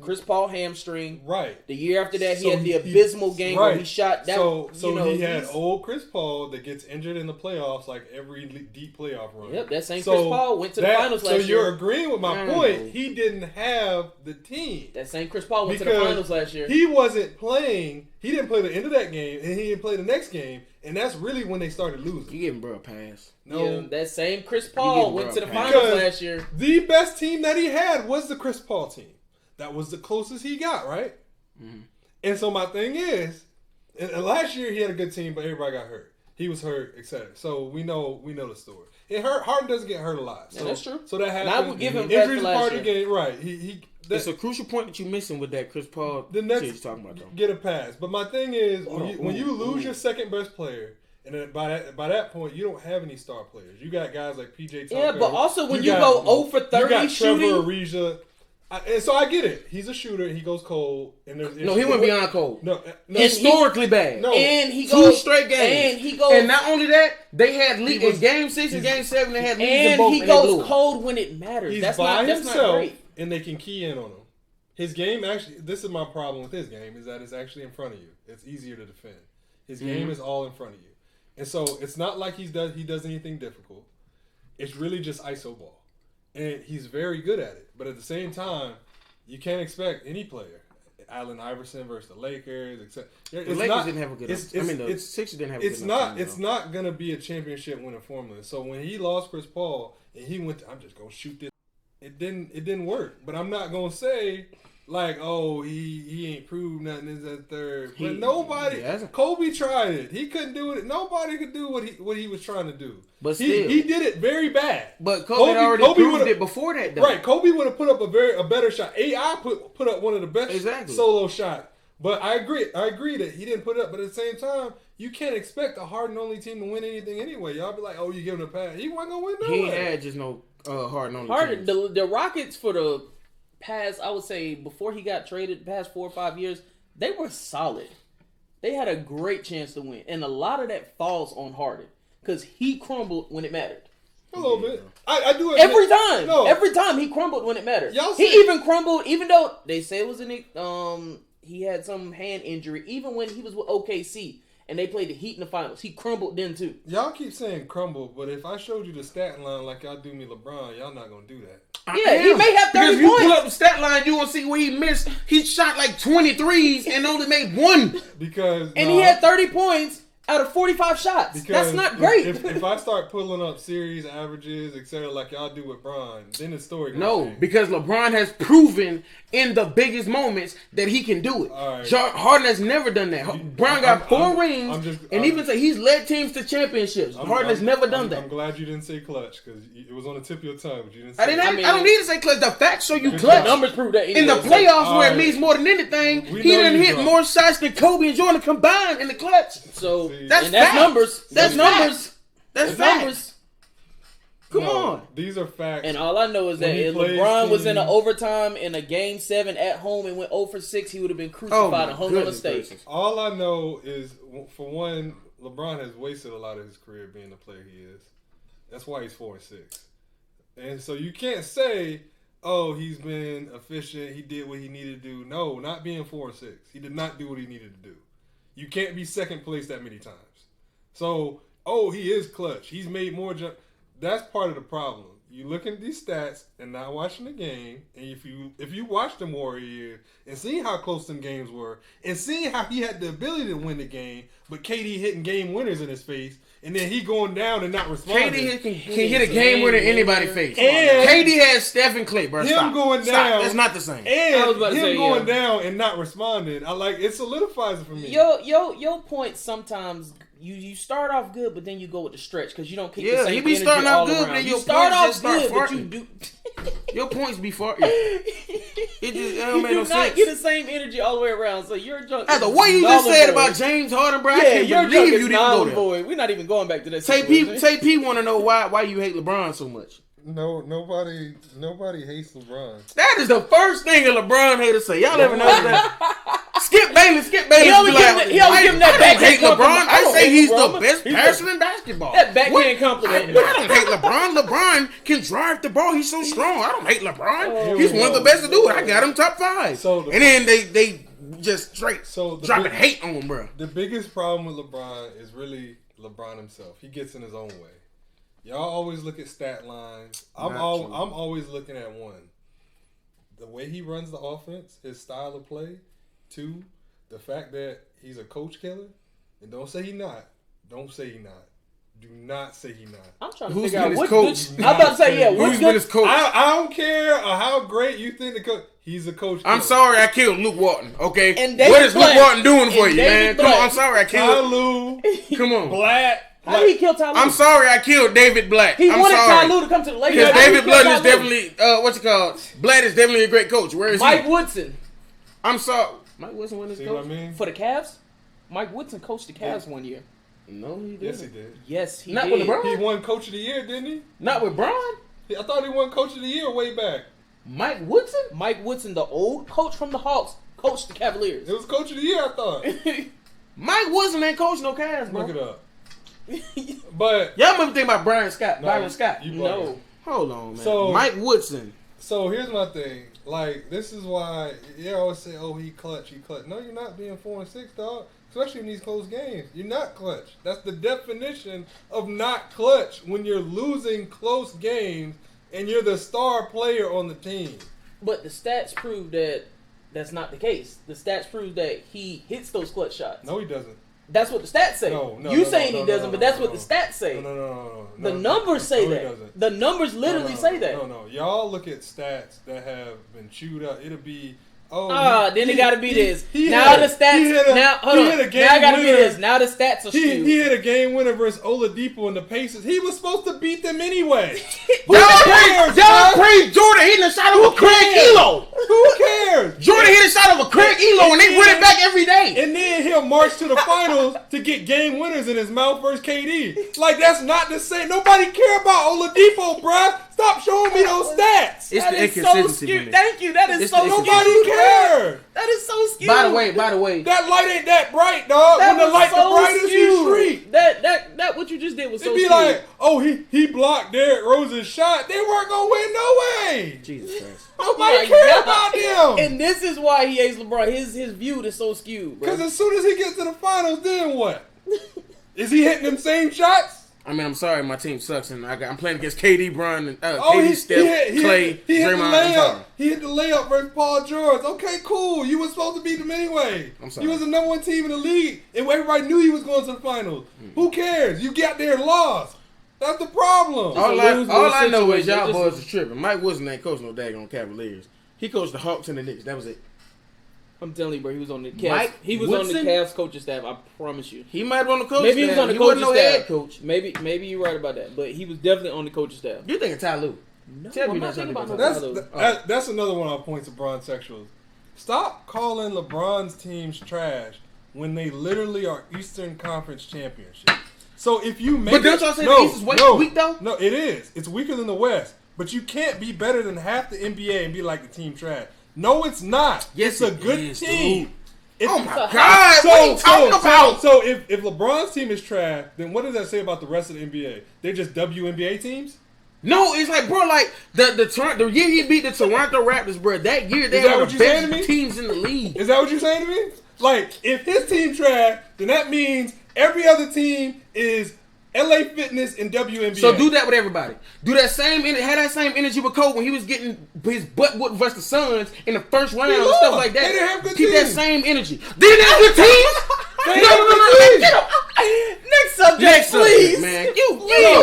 Chris Paul hamstring. Right. The year after that, he had the abysmal game where he shot that. So he had old Chris Paul that gets injured in the playoffs like every deep playoff run. Yep, that same Chris Paul went to the finals last year. So you're agreeing with my point. He didn't have the team. That same Chris Paul went to the finals last year. He wasn't playing. He didn't play the end of that game, and he didn't play the next game. And that's really when they started losing. You giving bro a pass. No. Yeah, that same Chris Paul went to the finals last year. The best team that he had was the Chris Paul team. That was the closest he got, right? Mm-hmm. And so my thing is, and last year he had a good team, but everybody got hurt. He was hurt, etc. So we know the story. It hurt. Harden doesn't get hurt a lot. So, yeah, that's true. So that happens. And I would give him injuries last part year. of the game, right? It's a crucial point that you're missing with that Chris Paul. The next shit you're talking about, though. Get a pass. But my thing is, when you lose your second best player. And then by that point, you don't have any star players. You got guys like PJ Tucker. Yeah, but also when you go 0 for 30 you got shooting. Trevor Ariza. And so I get it. He's a shooter. He goes cold. And he went beyond cold. No, historically bad. No, and he goes 2 straight straight games. And he goes. And not only that, they had lead in Game 6 and Game 7. They had leads in both. And he goes cold when it matters. He's that's by not himself, great. and they can key in on him. His game actually. This is my problem with his game is that it's actually in front of you. It's easier to defend. His game is all in front of you. And so it's not like he does anything difficult. It's really just iso ball. And he's very good at it. But at the same time, you can't expect any player. Allen Iverson versus the Lakers, etc. The Lakers didn't have a good the Sixers didn't have a good It's not going to be a championship winning formula. So when he lost Chris Paul and he went I'm just going to shoot this. It didn't work. But I'm not going to say like, oh, he ain't proved nothing is that third. But nobody, Kobe tried it. He couldn't do it. Nobody could do what he was trying to do. But still, he did it very bad. But Kobe already proved it before that, though. Right, Kobe would have put up a better shot. AI put up one of the best solo shots. But I agree that he didn't put it up. But at the same time, you can't expect a Harden only team to win anything anyway. Y'all be like, oh, you giving a pass. He wasn't gonna win no way. He had just no Harden only teams. The Rockets for the past, I would say, before he got traded, the past 4 or 5 years, they were solid. They had a great chance to win. And a lot of that falls on Harden. Because he crumbled when it mattered. A little bit. I do it. Every time. No. Every time he crumbled when it mattered. He even crumbled, even though they say it was he had some hand injury, even when he was with OKC. And they played the Heat in the finals. He crumbled then, too. Y'all keep saying crumble, but if I showed you the stat line like y'all do me LeBron, y'all not going to do that. Yeah, he may have 30 points. Because if you pull up the stat line, you will see where he missed. He shot like 23s and only made 1. And he had 30 points out of 45 shots. That's not great. If I start pulling up series averages, etc., like y'all do with Bron, then the story goes change. Because LeBron has proven in the biggest moments that he can do it. Right. Harden has never done that. Bron got 4 rings, even say he's led teams to championships. Harden has never done that. I'm glad you didn't say clutch because it was on the tip of your tongue, but you didn't say I don't need to say clutch. The facts show you clutch. The numbers prove that. In the playoffs where it means more than anything, he done hit more shots than Kobe and Jordan combined in the clutch. So that's numbers. That's numbers. That's numbers. Come on. These are facts. And all I know is that if LeBron was in an overtime in a Game 7 at home and went 0 for 6, he would have been crucified and hung on a stake. All I know is, for one, LeBron has wasted a lot of his career being the player he is. That's why he's 4 and 6. And so you can't say, oh, he's been efficient, he did what he needed to do. No, not being 4 and 6. He did not do what he needed to do. You can't be second place that many times. So, he is clutch. He's made more jump. That's part of the problem. you looking at these stats and not watching the game, and if you watch the Warrior years and seeing how close them games were, and seeing how he had the ability to win the game, but KD hitting game winners in his face, and then he going down and not responding. KD can hit a game winner in anybody's face. And KD has Steph and Clay, bro. Him going down. That's not the same. And him going down and not responding. It solidifies it for me. Your point sometimes. You start off good, but then you go with the stretch because you don't keep the same he be energy starting all off good, around. but then You your start points off just good, start but you farting. do. Your points be farting. It just You don't make do no not sense. get the same energy all the way around. So you're junk. The way you just said about James Harden, bro, I can't believe you didn't go there. We're not even going back to that. Tay P want to know why you hate LeBron so much. No, nobody hates LeBron. That is the first thing a LeBron hater say. Y'all ever know that? Skip Bayless. He always give him that backhand LeBron. compliment. I say he's the LeBron. best passer in basketball. That backhand compliment. I don't hate LeBron. LeBron can drive the ball. He's so strong. I don't hate LeBron. He's one of the best to do it. I got him top 5. And then they just straight dropping hate on him, bro. The biggest problem with LeBron is really LeBron himself. He gets in his own way. Y'all always look at stat lines. I'm always looking at one. The way he runs the offense, his style of play. 2, the fact that he's a coach killer. And don't say he not. Don't say he not. Do not say he not. I'm trying to Who's figure out his what coach? I'm about to say, who's been his coach? I don't care how great you think the coach. He's a coach killer. I'm sorry I killed Luke Walton, okay? And What is Luke Walton doing for you, David man? Come on, I'm sorry I killed Tyloo, Come on. Black. How did he kill Ty Lue? I'm sorry I killed David Black. He I'm wanted sorry. Ty Lue to come to the Lakers. Because How did he David kill Blatt is Ty Lue? definitely, what's it called? Blatt is definitely a great coach. Where is Mike he? Woodson. I'm sorry. Mike Woodson won his See coach? what I mean? For the Cavs? Mike Woodson coached the Cavs one year. No, he didn't. Yes, he did. Yes, he Not did. with LeBron? He won Coach of the Year, didn't he? Not with Bron? I thought he won Coach of the Year way back. Mike Woodson? Mike Woodson, the old coach from the Hawks, coached the Cavaliers. It was Coach of the Year, I thought. Mike Woodson ain't coach no Cavs, bro. Look it up. But Y'all remember thinking about Byron Scott? No, Scott? you No. Hold on, man. So- Mike Woodson. So here's my thing. Like, this is why you always say, "Oh, he clutch." No, you're not being 4-6, dog. Especially in these close games, you're not clutch. That's the definition of not clutch when you're losing close games and you're the star player on the team. But the stats prove that that's not the case. The stats prove that he hits those clutch shots. No, he doesn't. That's what the stats say. You saying he doesn't, but that's what the stats say. No. The numbers say No, he that. doesn't. The numbers literally say that. No. Y'all look at stats that have been chewed up. It'll be, then it got to be this. He Now hit the a- stats. he hit a- Now hold he on. hit a game Now I got to be winner. this. Now the stats are skewed. He hit a game winner versus Oladipo and the Pacers. He was supposed to beat them anyway. Y'all cares, praise Jordan hitting a shot over Craig cares? Elo. Who cares? Jordan hit a shot over Craig Elo and they run it back every day. And then he'll march to the finals to get game winners in his mouth versus KD. Like, that's not the same. Nobody care about Oladipo, bruh. Stop showing me those stats. It's That the is so inconsistency. skewed. man. Thank you. That is It's so the skewed. Nobody cares. That is so skewed. By the way, That light ain't that bright, dog. That When the light was so the brightest, you skewed. shriek. That what you just did was so It'd be skewed. like, oh, he blocked Derrick Rose's shot. They weren't gonna win no way. Jesus Christ. Nobody my cared God. about them. And this is why he hates LeBron. His view is so skewed, bro. Because as soon as he gets to the finals, then what? Is he hitting them same shots? I mean, I'm sorry, my team sucks, and I'm playing against KD, Bron, and Oh, KD, Steph, Clay, he hit the Draymond. I'm layup. sorry. He hit the layup versus Paul George. Okay, cool. You were supposed to beat them anyway. I'm sorry. You was the number 1 team in the league, and everybody knew he was going to the finals. Who cares? You got there and lost. That's the problem. All lose-lose I know is situation. y'all Just- boys are tripping. Mike Woodson ain't coach no daggone Cavaliers. He coached the Hawks and the Knicks. That was it. I'm telling you, bro. He was on the Cavs. Mike He was on the Woodson? Cavs coaching staff. I promise you. He might have been on the coach Maybe he staff. was on the He wasn't coaching no staff. head coach. Maybe you're right about that, but he was definitely on the coaching staff. You thinking Ty Lue? No, Tell me I'm you're not not thinking about trying no to That's Tyler. that's another one of our points of Bron sexuals. Stop calling LeBron's teams trash when they literally are Eastern Conference championships. So if you make But don't y'all say the East is weak though? No, it is. It's weaker than the West. But you can't be better than half the NBA and be like the team trash. No, it's not. Yes, it's a it good is, team. dude. It's, Oh my God! What are you talking about? So if LeBron's team is trash, then what does that say about the rest of the NBA? They're just WNBA teams? No, it's like, bro, like the year he beat the Toronto Raptors, bro. That year they Is that were what the you saying to best me? teams in the league. Is that what you're saying to me? Like, if his team trash, then that means every other team is LA Fitness and WNBA. So do that with everybody. Do that same. Had that same energy with Kobe when he was getting his butt whooped versus the Suns in the first round and stuff like that. They didn't have good Keep teams. that same energy. Didn't have good teams. No. Next subject, please. Man, you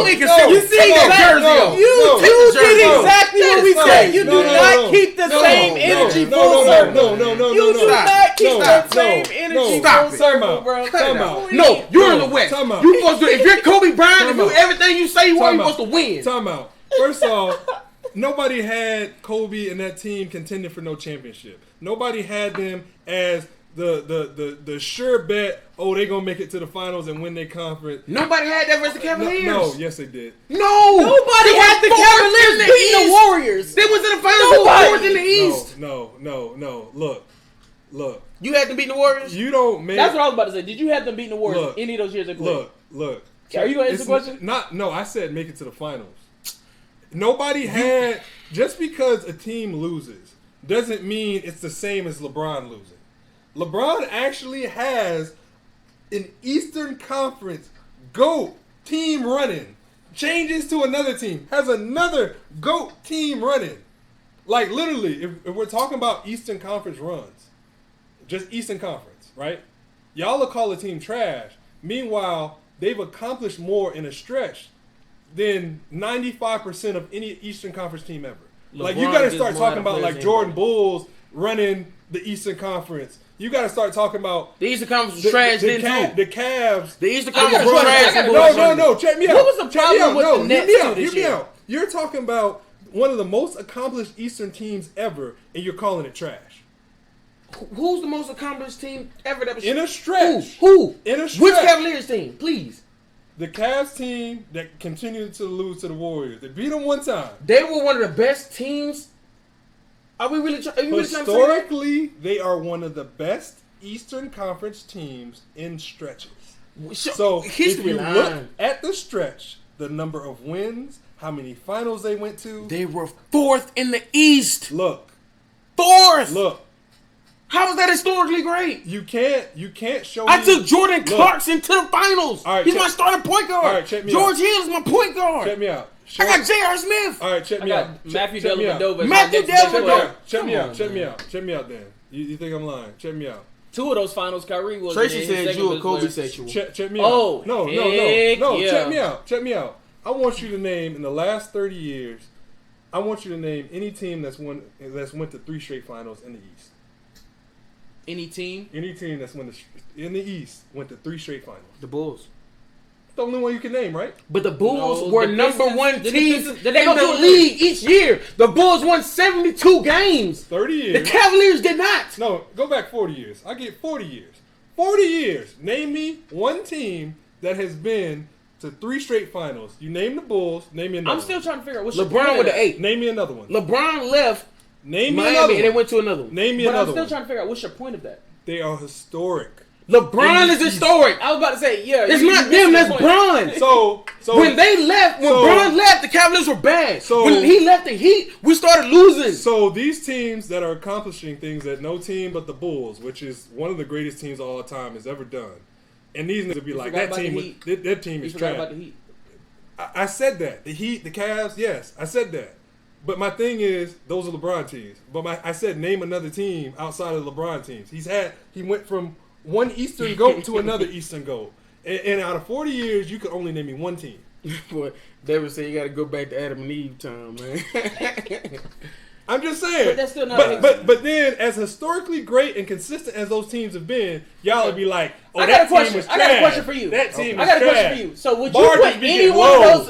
inconsistent. You see exactly. You did exactly what we said. You do not keep the same energy full circle. No. You do not keep that same energy full circle, bro. Time out. No, you're in the West. Time out. You supposed to. If you're Kobe Bryant, if you out. everything you say you are, Time you're out. supposed to win. Time out. First off, nobody had Kobe and that team contending for no championship. Nobody had them as the sure bet. Oh, they gonna make it to the finals and win their conference. Nobody had that versus the Cavaliers. No, yes they did. No. Nobody had the Cavaliers beating the Warriors. They was in the finals fourth in the East. No. Look. You had them beating the Warriors? You don't make. That's what I was about to say. Did you have them beating the Warriors any of those years? Look. Are you gonna answer the question? No, I said make it to the finals. Nobody had. Just because a team loses doesn't mean it's the same as LeBron losing. LeBron actually has an Eastern Conference GOAT team running. Changes to another team. Has another GOAT team running. Like literally, if we're talking about Eastern Conference runs, just Eastern Conference, right? Y'all will call a team trash. Meanwhile, they've accomplished more in a stretch than 95% of any Eastern Conference team ever. Like you got to start talking about like Jordan Bulls running the Eastern Conference. You got to start talking about the Eastern Conference was trash then too. The Cavs. The Eastern Conference was trash. No. Check me out. What was the problem with the Nets Hear me out. You're talking about one of the most accomplished Eastern teams ever, and you're calling it trash. Who's the most accomplished team ever that was in a stretch? Who? In a stretch. Which Cavaliers team? Please. The Cavs team that continued to lose to the Warriors. They beat them one time. They were one of the best teams. Are we really trying to say that? Historically, they are one of the best Eastern Conference teams in stretches. So if you look at the stretch, the number of wins, how many finals they went to. They were fourth in the East. Look. Fourth. Look. How is that historically great? You can't show I me. took Jordan Clarkson to the finals. All right, he's my starting point guard. All right, check me George out. Hill is my point guard. Check me out. I got J.R. Smith. All right, check me out. Matthew Dellavedova. Check me out, then. You think I'm lying? Check me out. Two of those finals, Kyrie was. Tracy said you a Kobe sexual. Check me out. Oh, no. Yeah. Check me out. I want you to name in the last 30 years. I want you to name any team that's went to 3 straight finals in the East. Any team that's in the East went to 3 straight finals. The Bulls. The only one you can name, right? But the Bulls were number one team in the the league each year. The Bulls won 72 games. 30 years. The Cavaliers did not. No, go back 40 years. I get 40 years. 40 years. Name me one team that has been to 3 straight finals. You name the Bulls. Name me another one. I'm still trying to figure out what's LeBron with the 8. Name me another one. LeBron left Name me Miami another one. and they went to another one. Name me But another I'm still one. trying to figure out what's your point of that. They are historic. LeBron is historic. I was about to say, yeah. It's not them, that's Bron. So when they left, when Bron left, the Cavaliers were bad. So when he left the Heat, we started losing. So these teams that are accomplishing things that no team but the Bulls, which is one of the greatest teams of all time, has ever done, and these niggas be like that team. That team is trash. About the Heat. I said that the Heat, the Cavs, yes, I said that. But my thing is, those are LeBron teams. But I said name another team outside of the LeBron teams. He went from one Eastern GOAT to another Eastern GOAT. And out of 40 years, you could only name me one team. Boy, they would say you got to go back to Adam and Eve time, man. I'm just saying. But that's still not but then, as historically great and consistent as those teams have been, y'all would be like, oh, I that got a team was question. trash. I got a question for you. That team I is got a trash. question for you. So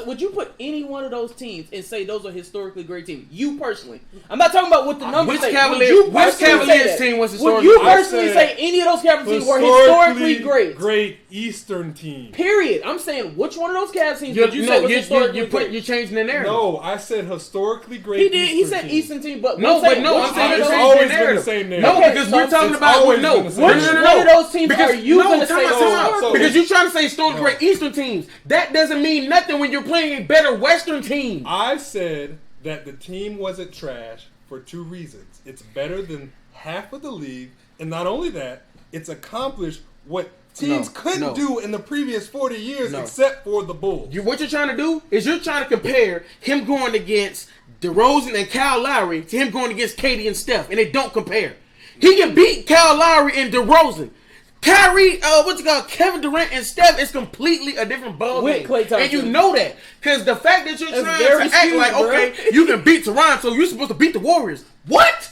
would you put any one of those teams and say those are historically great teams? You personally. I'm not talking about what the numbers say. Which Cavaliers team was Would historically you personally say any of those Cavaliers teams were historically great? Great Eastern team. Period. I'm saying which one of those Cavs teams would you say was historically great? You're changing the narrative. No, I said historically great. He said Eastern team, but I'm saying it's always been the same narrative. No, because we're talking about which one of those teams are you going to say historically? Because you're trying to say historically great Eastern teams. That doesn't mean nothing when you're playing a better Western team. I said that the team wasn't trash for 2 reasons. It's better than half of the league, and not only that, it's accomplished what teams couldn't do in the previous 40 years except for the Bulls. What you're trying to do is you're trying to compare him going against DeRozan and Kyle Lowry to him going against KD and Steph, and they don't compare. He can beat Kyle Lowry and DeRozan. Kyrie, Kevin Durant and Steph is completely a different ballgame. And you know that. Because the fact that you're trying to act like, okay, you can beat Toronto, you're supposed to beat the Warriors. What?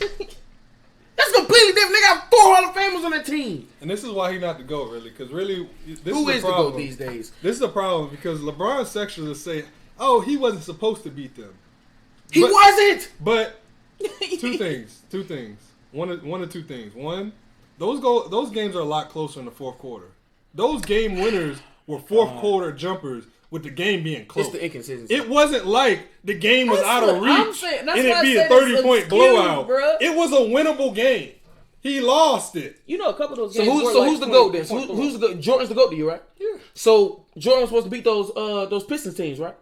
That's completely different. They got 4 Hall of Famers on their team. And this is why he's not the GOAT, really. Because really, Who is the GOAT these days? This is the problem because LeBron's section will say, oh, he wasn't supposed to beat them. He wasn't! But two things. One of two things. One, those games are a lot closer in the fourth quarter. Those game winners were fourth quarter jumpers with the game being close. It's the inconsistency. It wasn't like the game was out of reach and it be a 30-point blowout. Bruh. It was a winnable game. He lost it. You know, a couple of those games. Who's the GOAT then? Who's the GOAT? Jordan's the GOAT to you, right? Yeah. So Jordan was supposed to beat those Pistons teams, right?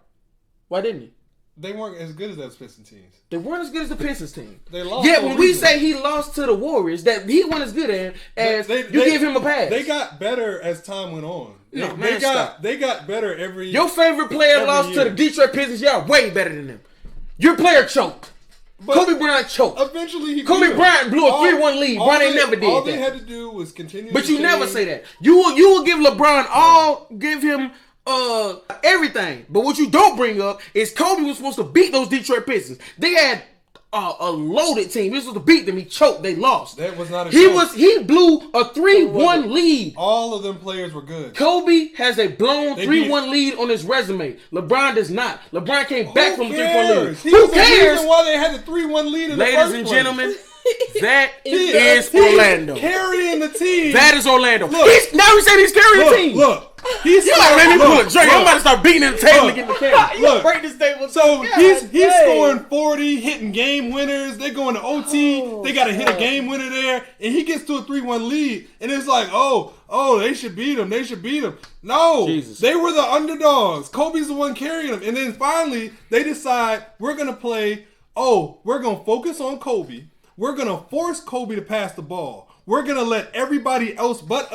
Why didn't he? They weren't as good as those Pistons teams. They weren't as good as the Pistons team. They lost. Yeah, when we say he lost to the Warriors, that he wasn't as good as you give him a pass. They got better as time went on. They got better every year. Your favorite player lost to the Detroit Pistons. Y'all way better than them. Your player choked. But Kobe Bryant choked. Eventually, Kobe Bryant blew a 3-1 lead. Bryant ain't never did that. All they had to do was continue. But you never say that. You will give LeBron give him everything. But what you don't bring up is Kobe was supposed to beat those Detroit Pistons. They had a loaded team. He was supposed to beat them. He choked. They lost. That was not a He blew a 3-1 lead. All of them players were good. Kobe has a blown 3-1 lead on his resume. LeBron does not. LeBron came back from a 3-1 lead. Who cares? The reason why they had the 3-1 lead in the first place. Ladies and gentlemen, that is Orlando. Carrying the team. That is Orlando. Look, now he's saying he's carrying the team. Look. He's like, let me pull a drink. I'm about to start beating the table to get the camera. Look, break this table. So he's scoring 40, hitting game winners. They're going to OT. They got to hit a game winner there, and he gets to a 3-1 lead, and it's like, oh, they should beat him. They should beat him. No, They were the underdogs. Kobe's the one carrying them, and then finally they decide we're gonna play. Oh, we're gonna focus on Kobe. We're gonna force Kobe to pass the ball. We're gonna let everybody else but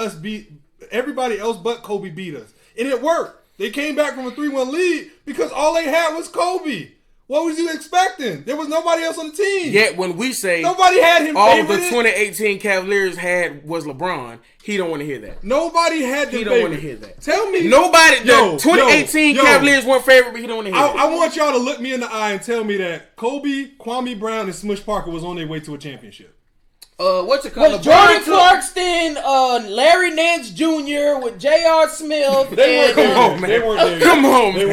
Kobe beat us. And it worked. They came back from a 3-1 lead because all they had was Kobe. What was you expecting? There was nobody else on the team. Yet when we say nobody had him all the 2018 Cavaliers had was LeBron, he don't want to hear that. Nobody had them. He don't want to hear that. Tell me. Nobody. The 2018 Cavaliers weren't favorite, but he don't want to hear that. I want y'all to look me in the eye and tell me that Kobe, Kwame Brown, and Smush Parker was on their way to a championship. What's it called? Was Jordan Clarkson, Larry Nance Jr. with J.R. Smith. Come on, man. They weren't there. Come on, man.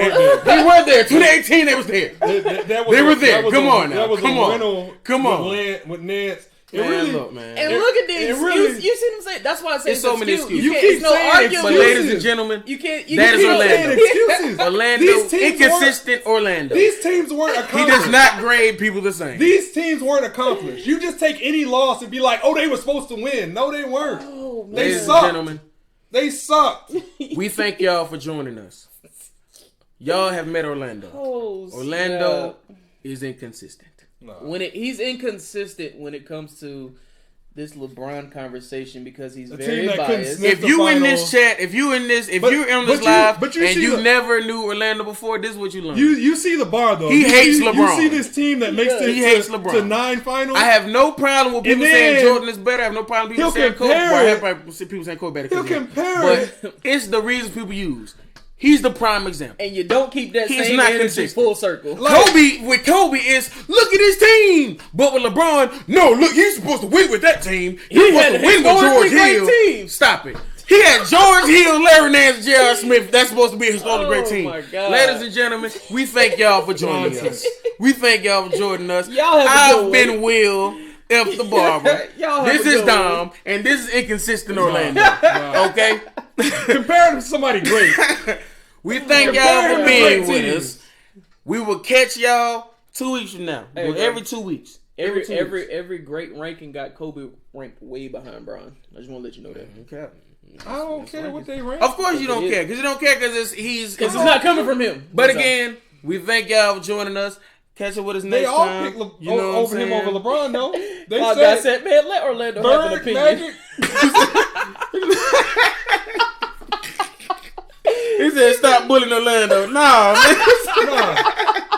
They weren't there. 2018, they was there. They were there. Come on now. Come on. With Nance. Look, man. And look at this. You see what I'm saying? That's why I say it's so many excuses. You keep saying excuses. But ladies and gentlemen, that is Orlando. Orlando, inconsistent Orlando. These teams weren't accomplished. He does not grade people the same. These teams weren't accomplished. You just take any loss and be like, oh, they were supposed to win. No, they weren't. Oh, they ladies sucked. And gentlemen, they sucked. We thank y'all for joining us. Y'all have met Orlando. Orlando is inconsistent. No. He's inconsistent when it comes to this LeBron conversation because he's very biased. If you in this chat, if you're on this live, and you never knew Orlando before, this is what you learned. You see the bar though. He hates LeBron. You see this team that makes it to 9 finals. I have no problem with people saying Jordan is better. I have no problem with people saying Kobe. I have people saying Kobe better. He'll compare it. But it's the reason people use. He's the prime example. And you don't keep that same energy full circle. Kobe is, look at his team. But with LeBron, no, look, he's supposed to win with that team. He's supposed to win with George Hill. Team. Stop it. He had George Hill, Larry Nance, and J.R. Smith. That's supposed to be a historically great team. My God. Ladies and gentlemen, we thank y'all for joining us. We thank y'all for joining us. I've been Will F. the Barber. This is Dom, and this is Inconsistent Orlando. Okay? Compare him to somebody great. We thank y'all for being with us. We will catch y'all 2 weeks from now. Every 2 weeks. Every great ranking got Kobe ranked way behind Bron. I just want to let you know that. Okay. I don't care what they rank. Of course you don't care, because you don't care because it's not coming from him. But again, we thank y'all for joining us. Catch up with us next time. They all pick over him over LeBron, though. They said, man, let Orlando have an opinion. Magic. He said, "Stop bullying Orlando." Nah, man.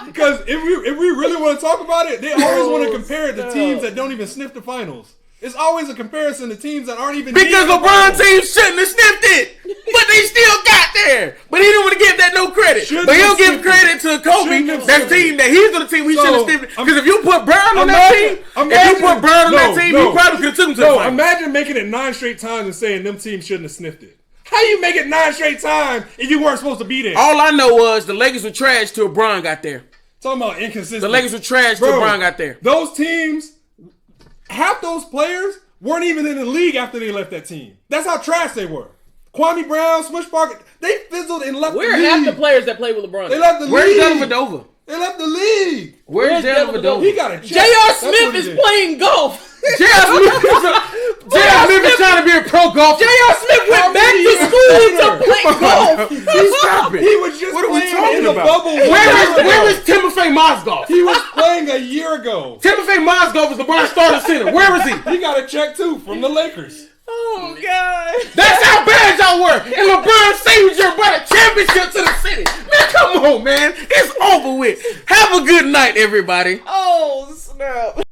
Because if we really want to talk about it, they always want to compare it to teams that don't even sniff the finals. It's always a comparison to teams that aren't even because LeBron team shouldn't have sniffed it, but they still got there. But he don't want to give that no credit. But he'll give credit to Kobe. That team that he's on the team. We shouldn't have sniffed it. Because if you put Brown on that team, he probably could have took him to the finals. Imagine making it 9 straight times and saying them teams shouldn't have sniffed it. How you make it 9 straight times if you weren't supposed to be there? All I know was the Lakers were trash till Bron got there. Talking about inconsistent. The Lakers were trash till Bron got there. Those teams, half those players weren't even in the league after they left that team. That's how trash they were. Kwame Brown, Smush Parker, they fizzled and left the league. Where are half the players that play with LeBron? They left the league. Where's Dellavedova? They left the league. Where's Dellavedova? He got a check. J.R. Smith is playing golf. J.R. Smith is trying to be a pro golfer. J.R. Smith went back to school to play golf. Stop it. He was just playing in the bubble. Where is Timofey Mozgov? He was playing a year ago. Timofey Mozgov is LeBron's starting center. Where is he? He got a check too from the Lakers. Oh, God. That's how bad y'all were. And LeBron saved you by the championship to the city. Man, come on, man. It's over with. Have a good night, everybody. Oh, snap.